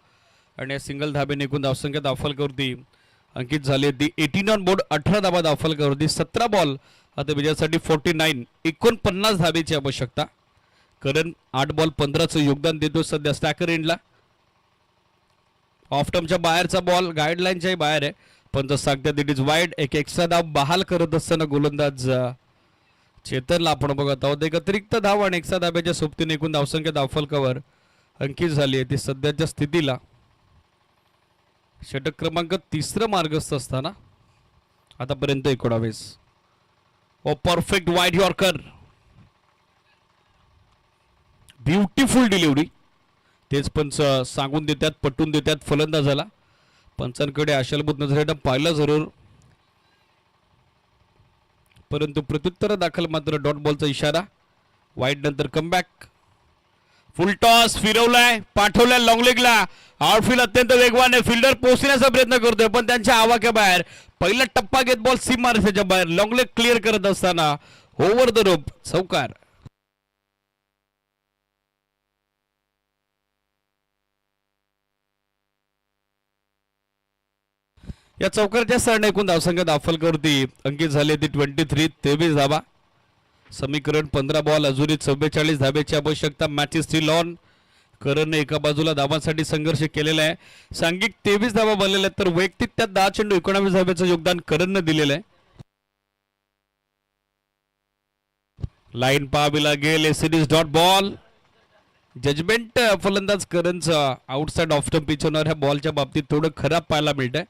Speaker 2: आणि या सिंगल धाब्याने एकूण धावसंख्या धावफलकावरती अंकित झाली ती 18 ऑन बोर्ड. 18 धाबा धावफलकावरती. 17 बॉल आता विजयासाठी 49. 49 धाब्याची आवश्यकता. करण 8 बॉल 15चं योगदान देतो सध्या स्टॅकर एंडला. ऑफ टर्मच्या बाहेरचा बॉल गाईडलाईनच्याही बाहेर आहे. पंच सांगतात इट इज वाईड. एक एक्स्ट्रा धाव बहाल करत असताना गोलंदाज चेतनला आपण बघत आहोत. एक अतिरिक्त धाव आणि एक्स्ट्रा धाब्याच्या सोबतीने एकूण धावसंख्या धावफलकावर अंकित झाली आहे ती सध्याच्या स्थितीला. षटक क्रमांक 3 मार्गस्थ असताना आतापर्यंत 19. Oh perfect wide yorker. Beautiful delivery. तेच पंच सांगून देतात, पटवून देतात फलंदाजाला. पंचांकडे आशालभूत नजरेनं पाहिलं जरूर, परंतु प्रत्युत्तर दाखल मात्र डॉट बॉलचा इशारा. वाईड नंतर कमबॅक. फुल टॉस फिरवलाय, पाठवलाय लॉंग लेगला. आउटफील्ड अत्यंत वेगवान आहे. फिल्डर पोहोचण्याचा प्रयत्न करतोय पण त्यांच्या आवाक्याबाहेर. पहिला टप्पा घेत बॉल सीम मार्गच्या बाहेर. लॉंग लेग क्लिअर करत असताना ओव्हर द रोप चौकार. या चौकारच्या सरणे एकूण धावसंख्या धावफलकावरती अंकित झाले ती 23. 23 धाबा. समीकरण 15 बॉल, अजूनही 44 धाब्याची आवश्यकता. Match is still on. करणने एका बाजूला धावांसाठी संघर्ष केलेला आहे. सांघिक 23 धावा बनलेल्या आहेत, तर वैयक्तिक त्यात 10 चेंडू 19 धाब्याचं योगदान करणनं दिलेलं आहे. लाईन पाहावी लागेल. Series dot ball. जजमेंट फलंदाज करणचं आउटसाइड ऑफ स्टंप पिच होणाऱ्या बॉलच्या बाबतीत थोडं खराब पाहायला मिळत आहे.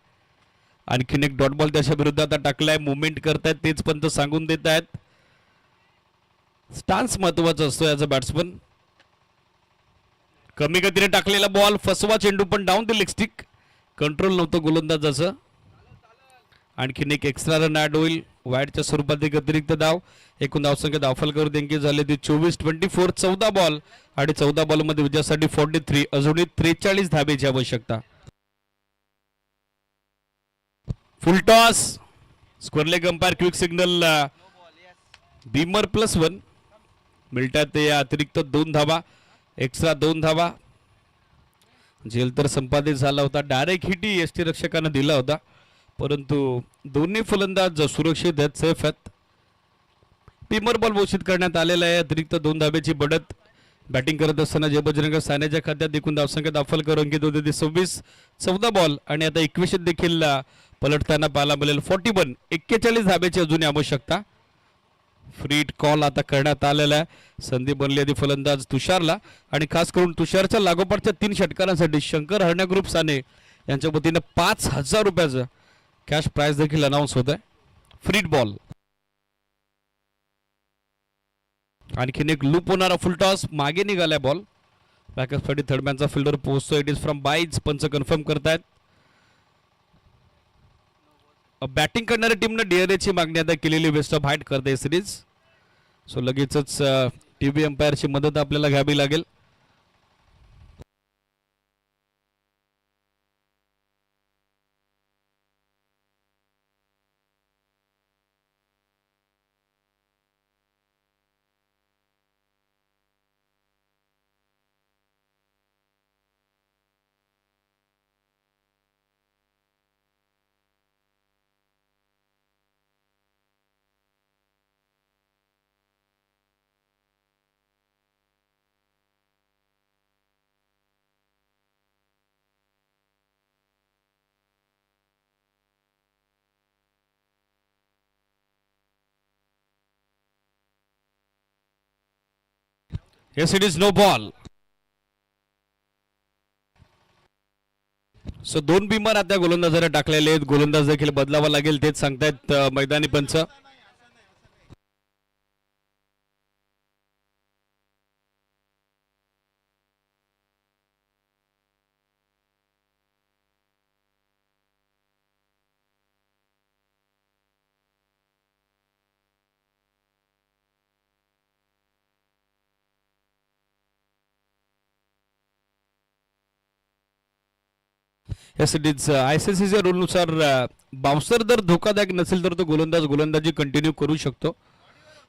Speaker 2: आणखीन एक डॉट बॉल त्याच्या विरुद्ध आता टाकलाय. मुवमेंट करतायत तेच पंत सांगून देत आहेत. स्टान्स महत्वाचा असतो ॲज अ बॅट्समन. कमी गतीने टाकलेला बॉल, फसवा चेंडू पण down the leg stick. Control नव्हतं गोलंदाजाचं. आणखीन एक एक्स्ट्रा रन ॲड होईल. वाईडच्या स्वरूपात एक अतिरिक्त धाव. एकूण धावसंख्या धावफलकावर अंकित झाले ती 24-24. 14 बॉल आणि 14 बॉलमध्ये विजयासाठी 43. अजूनही 43 धाब्याची आवश्यकता. फुल toss. Square leg umpire quick signal. Beamer +1 मिळतात ते अतिरिक्त 2 धावा, एक्स्ट्रा 2 धावा. झेल तर संपादित झाला होता. डायरेक्ट हिटही यष्टी रक्षकानं दिला होता, परंतु दोन्ही फलंदाज सुरक्षित आहेत, सेफ आहेत. बीमर बॉल घोषित करण्यात आलेला आहे. अतिरिक्त 2 धाब्याची बढत. बॅटिंग करत असताना जय बजरंग सान्याच्या खात्यात एकूण धावसंख्या दाखल अंकित होते ती 26. 14 बॉल आणि आता 21 देखील पलटताना पाहायला मिळेल. 41. 41 धाब्याची अजूनही आवश्यकता. फ्री कॉल आता करण्यात आलेला आहे. संधी बनली आधी फलंदाज तुषारला आणि खास करून तुषारच्या लागोपाठच्या 3 षटकारांसाठी शंकर हरण्या ग्रुप साने यांच्या वतीने 5,000 रुपयाचं कॅश प्राइज देखील अनाऊन्स होत आहे. फ्री बॉल आणखीन एक लूप होणारा फुल टॉस मागे निघालाय बॉल. बॅकअपसाठी थर्डमॅनचा फिल्डर पोहोचतो. It is from byes. पंच कन्फर्म करतायत. बॅटिंग करणाऱ्या टीमनं डीआरएची मागणी आता केलेली वेस्ट ऑफ हाईट करते सिरीज. सो लगेचच टीव्ही अंपायरची मदत आपल्याला घ्यावी लागेल. Yes, it is no ball. So 2 बिमार आता गोलंदाजाला टाकलेले आहेत. गोलंदाज देखील बदलावा लागेल तेच सांगतायत मैदानी पंच. येस इट इज आयसीसीच्या रूलनुसार बाउन्सर जर धोकादायक नसेल तर तो गोलंदाजी कंटिन्यू करू शकतो.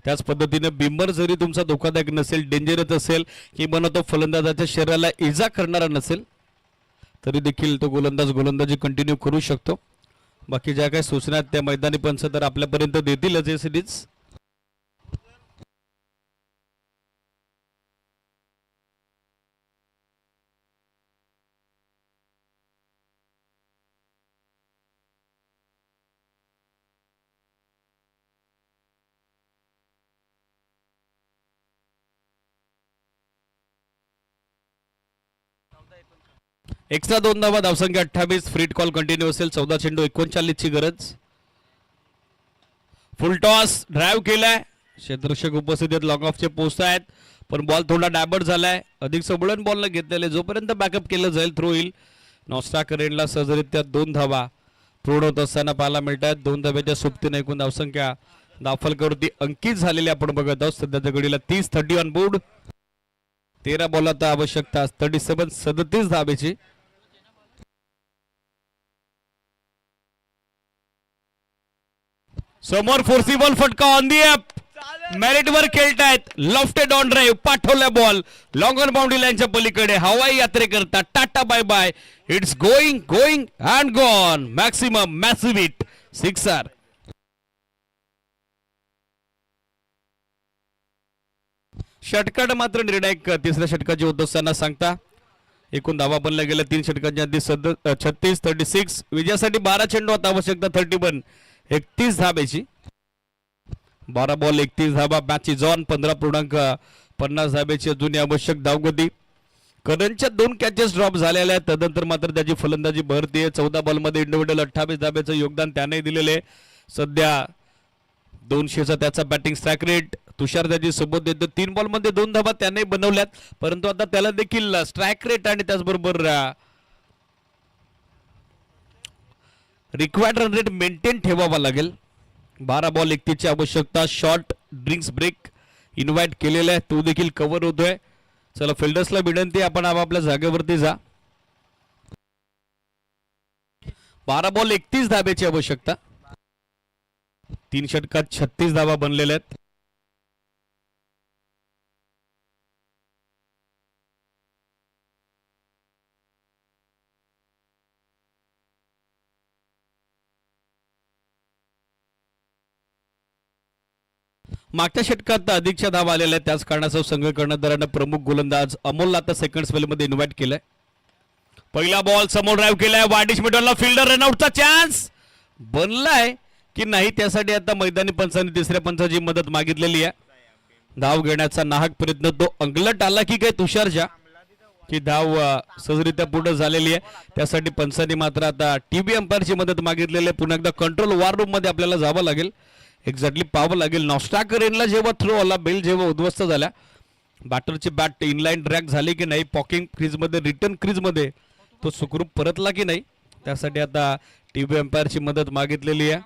Speaker 2: त्याच पद्धतीने बिंबर जरी तुमचा धोकादायक नसेल, डेंजरस असेल किंवा तो फलंदाजाच्या शरीराला इजा करणारा नसेल तरी देखील तो गोलंदाजी कंटिन्यू करू शकतो. बाकी ज्या काही सूचना आहेत त्या मैदानी पंच तर आपल्यापर्यंत देतीलच. येस इट इज एक्स्ट्रा 2 धावा. धावसंख्या 28. फ्री कॉल कंटिन्यू असेल. 14 चेंडू 39 ची गरज. फुल टॉस ड्राईव्ह केलाय. क्षेत्ररक्षक उपस्थितीत लॉंग ऑफचे पोस्ट आहेत पण बॉल थोडा डॅबर्ड झालाय. अधिक सबळन बॉलला घेतलेले जोपर्यंत बॅकअप केलं जाईल थ्रो येईल. नॉस्ट्राकर एंडला सहजरित्या 2 धावा पूर्ण होत असताना पाहायला मिळत आहेत. 2 धाव्याच्या सोबतीने एकूण धावसंख्या दाफलकरवरती अंकित झालेली आपण बघत आहोत. सध्याच्या घडीला 30 ऑन बोर्ड. 13 बॉलात आवश्यकता 37 धावेची. समोर फोर्सिबल फटका ऑन दी अप. मेरिट वर खेळतायत. लॉफ्टेड ऑन ड्राईव्ह पाठवला बॉल लॉंग ऑन बाउंड्री लाईनच्या पलीकडे. हवाई यात्रेकरता tata bye bye. It's going and gone. Maximum massive hit. Sixer. षटकार मात्र निर्णायक तिसऱ्या षटकाची होत असताना सांगता. एकूण धावा बनल्या गेल्या 3 षटकांच्या आधी 36. विजयासाठी 12 चेंडू आता आवश्यकता 31. 31 धाब्याची. 12 ball 31 dhaba. Match is on. 15.50 धाब्याची अजून आवश्यक धावगती. करंजच्या 2 कॅचेस ड्रॉप झालेल्या आहेत. तदनंतर मात्र त्याची फलंदाजी भरतीये. 14 बॉलमध्ये इंडिव्हिज्युअल 28 धाब्याचं योगदान त्याने दिलेले. सध्या 200चा त्याचा बॅटिंग स्ट्राईक रेट. तुषार त्याची सोबत देतो. 3 बॉलमध्ये 2 धाबा त्याने बनवल्यात परंतु आता त्याला देखील स्ट्राईक रेट आणि त्याचबरोबर रिक्वायर्ड रन रेट मेंटेन ठेवावा लागेल. 12 बॉल 31 ची आवश्यकता. शॉर्ट ड्रिंक्स ब्रेक इन्व्हाइट केलेला आहे तो देखील कव्हर होतोय. चला फिल्डर्सला विनंती आपण आपापल्या जागेवरती जा. 12 बॉल 31 धाब्याची आवश्यकता. 3 षटकात 36 धावा बनलेल्या आहेत. मागच्या षटकात अधिकच्या धावा आलेल्या आहेत. त्याच कारणासह संघ कर्णधारानं प्रमुख गोलंदाज अमोलला आता सेकंड स्पेलमध्ये इन्व्हाइट केलंय. पहिला बॉल समोर ड्राईव्ह केलाय. वाडिश मिडलला फिल्डर रनआउटचा चान्स बनलाय की नाही त्यासाठी आता मैदानी पंचांनी तिसऱ्या पंचाची मदत मागितलेली आहे. धाव घेण्याचा नाहक प्रयत्न तो अंगलट आला की काय तुषारच्या की धाव सहजरित्या पुढे झालेली आहे. त्यासाठी पंचांनी मात्र आता टीव्ही अंपायरची मदत मागितलेली आहे. पुन्हा एकदा कंट्रोल वॉर रूम मध्ये आपल्याला जावं लागेल, एक्झॅक्टली पाहावं लागेल. नॉस्टाकरेनला जेव्हा थ्रो आला, बेल जेव्हा उद्ध्वस्त झाल्या, बॅटरची बॅट इनलाईन ड्रॅग झाली की नाही, पॉकिंग क्रीजमध्ये रिटर्न क्रीजमध्ये तो सुखरूप परतला की नाही, त्यासाठी आता टीव्ही अंपायरची मदत मागितलेली आहे.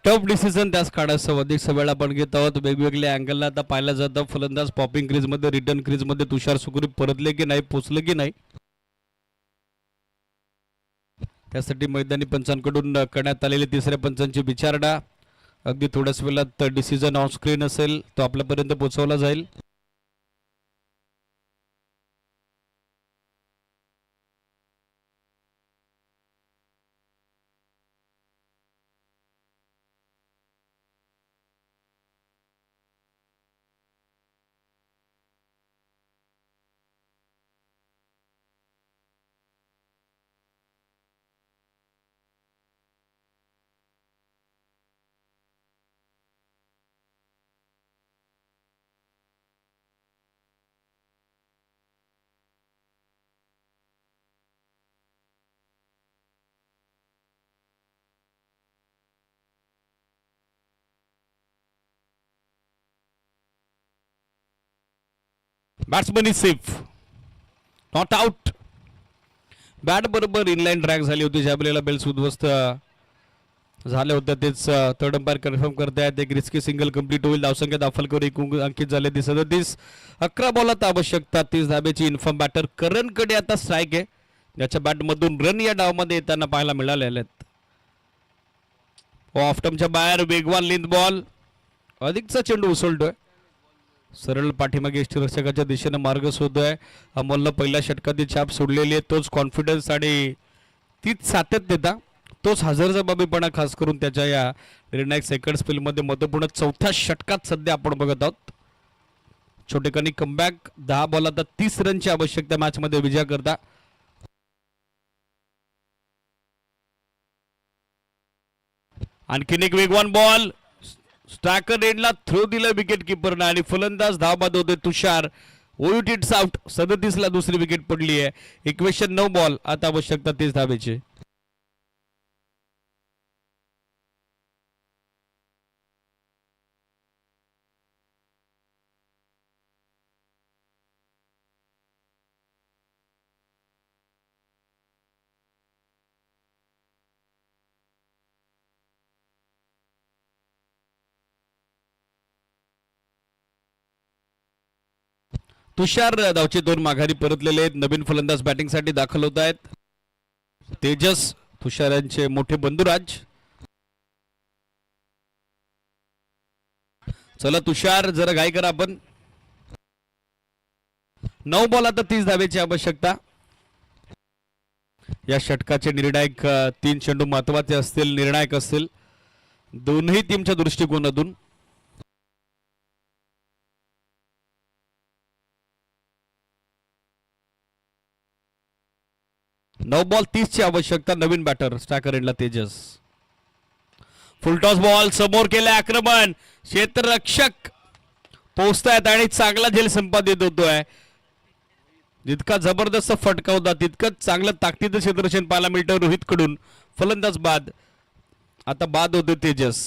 Speaker 2: टफ डिसिजन त्याच काढायचं अधिक वेळ आपण घेत आहोत. वेगवेगळ्या अँगलला आता पाहिलं जातं. फलंदाज पॉपिंग क्रीजमध्ये, रिटर्न क्रीजमध्ये तुषार सुखरूप परतले की नाही, पोचले की नाही, त्यासाठी मैदानी पंचांकडून करण्यात आलेली तिसऱ्या पंचांची विचारणा. अगदी थोड्याच वेळात डिसिजन ऑन स्क्रीन असेल, तो आपल्यापर्यंत पोहोचवला जाईल. Batsman is safe, not out. Bat बरोबर इनलाईन ड्रॅग झाली होती, ज्या वेळेला बेल्स उद्ध्वस्त झाले होते तेच थर्ड अंपायर कन्फर्म करतायत. एक रिस्की सिंगल कंप्लीट होईल. धावसंख्या दाखल एक अंकित झाले ती 37. 11 बॉलात आवश्यकता 30 धाब्याची. इन्फॉर्म बॅटर करणकडे आता स्ट्राईक आहे, ज्याच्या बॅटमधून रन या डावमध्ये येताना पाहायला मिळालेले आहेत. ऑफ टर्मच्या बाहेर वेगवान लिंद बॉल, अधिकचा चेंडू उसळतोय, सरळ पाठीमागे यष्टीरक्षकाच्या दिशेनं मार्ग शोधतोय. अमोलनं पहिल्या षटकात छाप सोडलेली आहे. तोच कॉन्फिडन्स आणि तीच सातत्यता, तोच हजरजबाबीपणा खास करून त्याच्या या निर्णायक सेकंड स्पेलमध्ये महत्वपूर्ण चौथ्या षटकात सध्या आपण बघत आहोत. छोटेखानी कमबॅक. 10 बॉलात 30 रनची आवश्यकता मॅचमध्ये विजय करता. आणखीन एक वेगवान बॉल, स्ट्रायकर एंडला थ्रो दिलं विकेट किपरनं आणि फलंदाज धावबाद होते तुषार. ओयूट इट्स आउट. 37 ला दुसरी विकेट पडली आहे. इक्वेशन 9 बॉल, आता आवश्यकता 30 धावेची. तुषार धावचे 2 माघारी परतलेले आहेत. नवीन फलंदाज बॅटिंगसाठी दाखल होत आहेत. तेजस, तुषार यांचे मोठे बंधुराज. चला तुषार, जरा घाई करा आपण. 9 बॉल आता 30 धावेची आवश्यकता. या षटकाचे निर्णायक 3 चेंडू महत्वाचे असतील, निर्णायक असतील दोन्ही टीमच्या दृष्टिकोनातून. 9 बॉल 30 ची आवश्यकता. नवीन बॅटर स्ट्रायकर एंडला तेजस. फुलटॉस बॉल, समोर केलं आक्रमण. क्षेत्ररक्षक पोहोचतायत आणि चांगला झेल संपादित होतोय. जितका जबरदस्त फटका होता तितकंच चांगलं ताकदीचं क्षेत्ररक्षण पाहायला मिळतं रोहित कडून. फलंदाज बाद, आता बाद होते तेजस.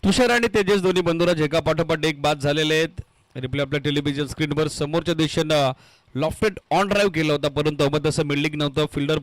Speaker 2: तुषार आणि तेजस दोन्ही बंधुराज एका पाठोपाठ एक बाद झालेले आहेत. रिप्ले आपल्या टेलिव्हिजन स्क्रीनवर समोरच्या दिशेनं लॉफ्टेड ऑन ड्राईव्ह केला होता, परंतु अबद्ध असं मिल्डिंग नव्हतं. फिल्डर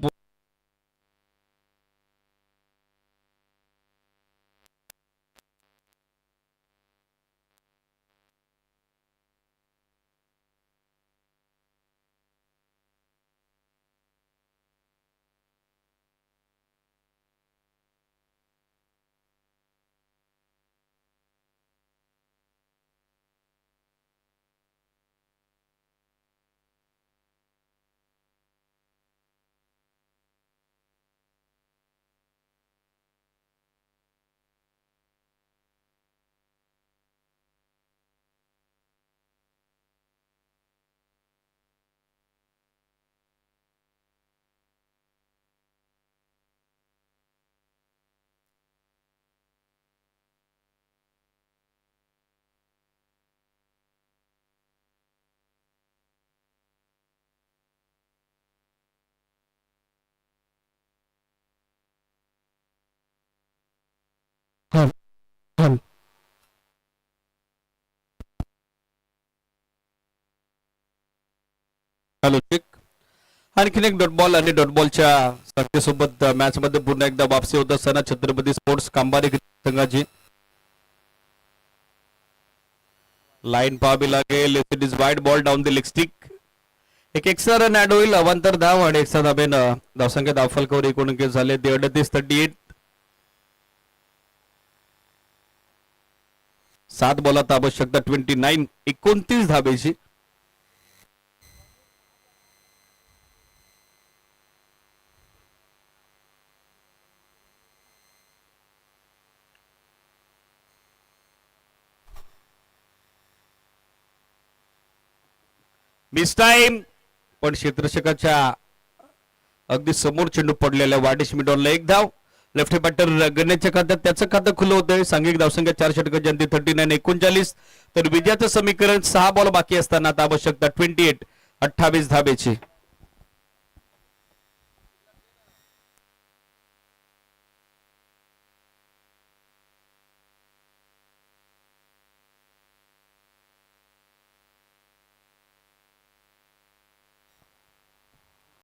Speaker 2: आणखीन एक डॉट बॉल आणि डॉट बॉलच्या संख्येसोबत मॅच मध्ये पुन्हा एकदा वापसी होत असताना छत्रपती स्पोर्ट्स कांबारी संघाची लाईन पाहावी लागेल. It is wide ball down the leg stick. एक एक्स्ट्रा रन ऍड होईल. अवांतर धाव आणि एक्स्ट्रा धावेनं धावसंख्या धावफलकावर एकूण अंक झाले 38. 7 बॉलात आवश्यकता 29 धावेची. मिस टाइम, पण क्षेत्ररक्षकाच्या अगदी समोर चेंडू पडलेला. वाडिश मिडॉनला एक धाव. लेफ्ट बॅटर गणेशच्या खात्यात त्याचं खातं खुलं होतं. सांघिक धावसंख्या 4 षटकांची अंती 39 तर विजयाचं समीकरण 6 बॉल बाकी असताना आता आवश्यकता 28 धावेची.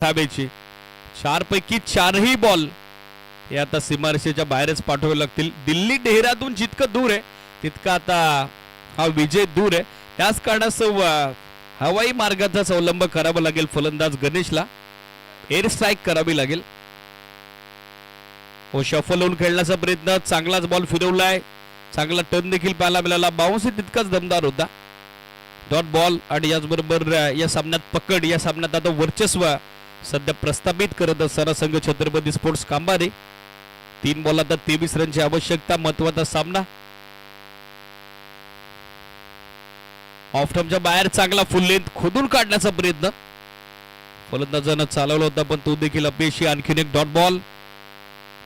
Speaker 2: धावेची 4 पैकी 4ही बॉल हे आता सीमारेषेच्या बाहेरच पाठवावे लागतील. दिल्ली डेहराडून जितकं दूर आहे तितका आता हा विजय दूर आहे. त्याच कारणास्तव हवाई मार्गाचाच अवलंब करावा लागेल फलंदाज गणेशला. एअर स्ट्राईक करावी लागेल. हो, शफल होऊन खेळण्याचा प्रयत्न. चांगलाच बॉल फिरवलाय. चांगला टर्न देखील पाहायला मिळाला. बाउन्सही तितकाच दमदार होता. डॉट बॉल आणि याचबरोबर या सामन्यात पकड, या सामन्यात आता वर्चस्व सध्या प्रस्थापित करत असताना संघ छत्रपती स्पोर्ट्स कांबारे. 3 बॉलात 23 रनची आवश्यकता. महत्वाचा सामना. ऑफ टर्मच्या बाहेर चांगला फुल लेंथ खोदून काढण्याचा प्रयत्न फलंदाजानं चालवला होता, पण तो देखील अपयशी. आणखीन एक डॉट बॉल.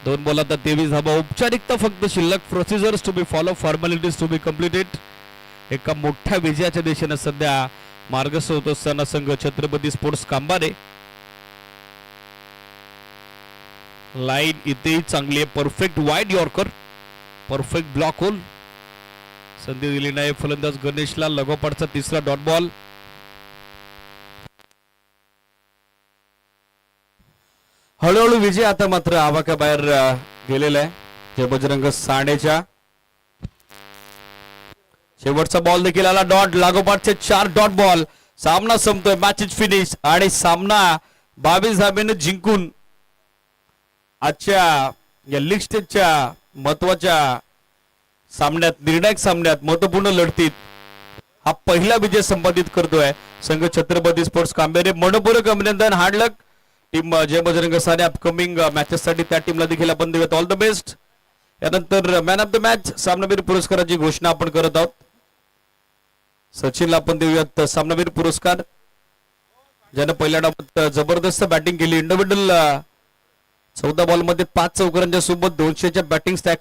Speaker 2: 2 बॉलात 23 धावा. औपचारिकता फक्त शिल्लक. Procedures to be follow, formalities to be completed. एका मोठ्या विजयाच्या दिशेने सध्या मार्गस्थ होत असताना संघ छत्रपती स्पोर्ट्स कांबारे. लाईन इथेही चांगली आहे. Perfect wide yorker, perfect block hole. संधी दिली नाही फलंदाज गणेशला. लगोपाठचा तिसरा डॉट बॉल. हळूहळू विजय आता मात्र आवाक्याबाहेर गेलेला आहे. जय बजरंग साणेच्या शेवटचा बॉल देखील आला. डॉट. लागोपाठचे 4 dot ball. सामना संपतोय. मॅच इज फिनिश आणि सामना 22 धावेने जिंकून आजच्या या लीग स्टेजच्या महत्वाच्या सामन्यात, निर्णायक सामन्यात, महत्वपूर्ण लढतीत हा पहिला विजय संपादित करतोय संघ छत्रपती स्पोर्ट्स कांबेरे. मनपूर्वक अभिनंदन. हार्ड लक टीम जय बजरंग साने. अपकमिंग मॅचेस साठी त्या टीमला देखील आपण देऊयात ऑल द बेस्ट. यानंतर मॅन ऑफ द मॅच सामनावीर पुरस्काराची घोषणा आपण करत आहोत. सचिनला आपण देऊयात सामनावीर पुरस्कार, ज्यानं पहिल्या डावात जबरदस्त बॅटिंग केली. इंडिव्हिज्युअल 14 बॉलमध्ये 5 चौकारांच्या सोबत 200च्या बॅटिंग स्टॅक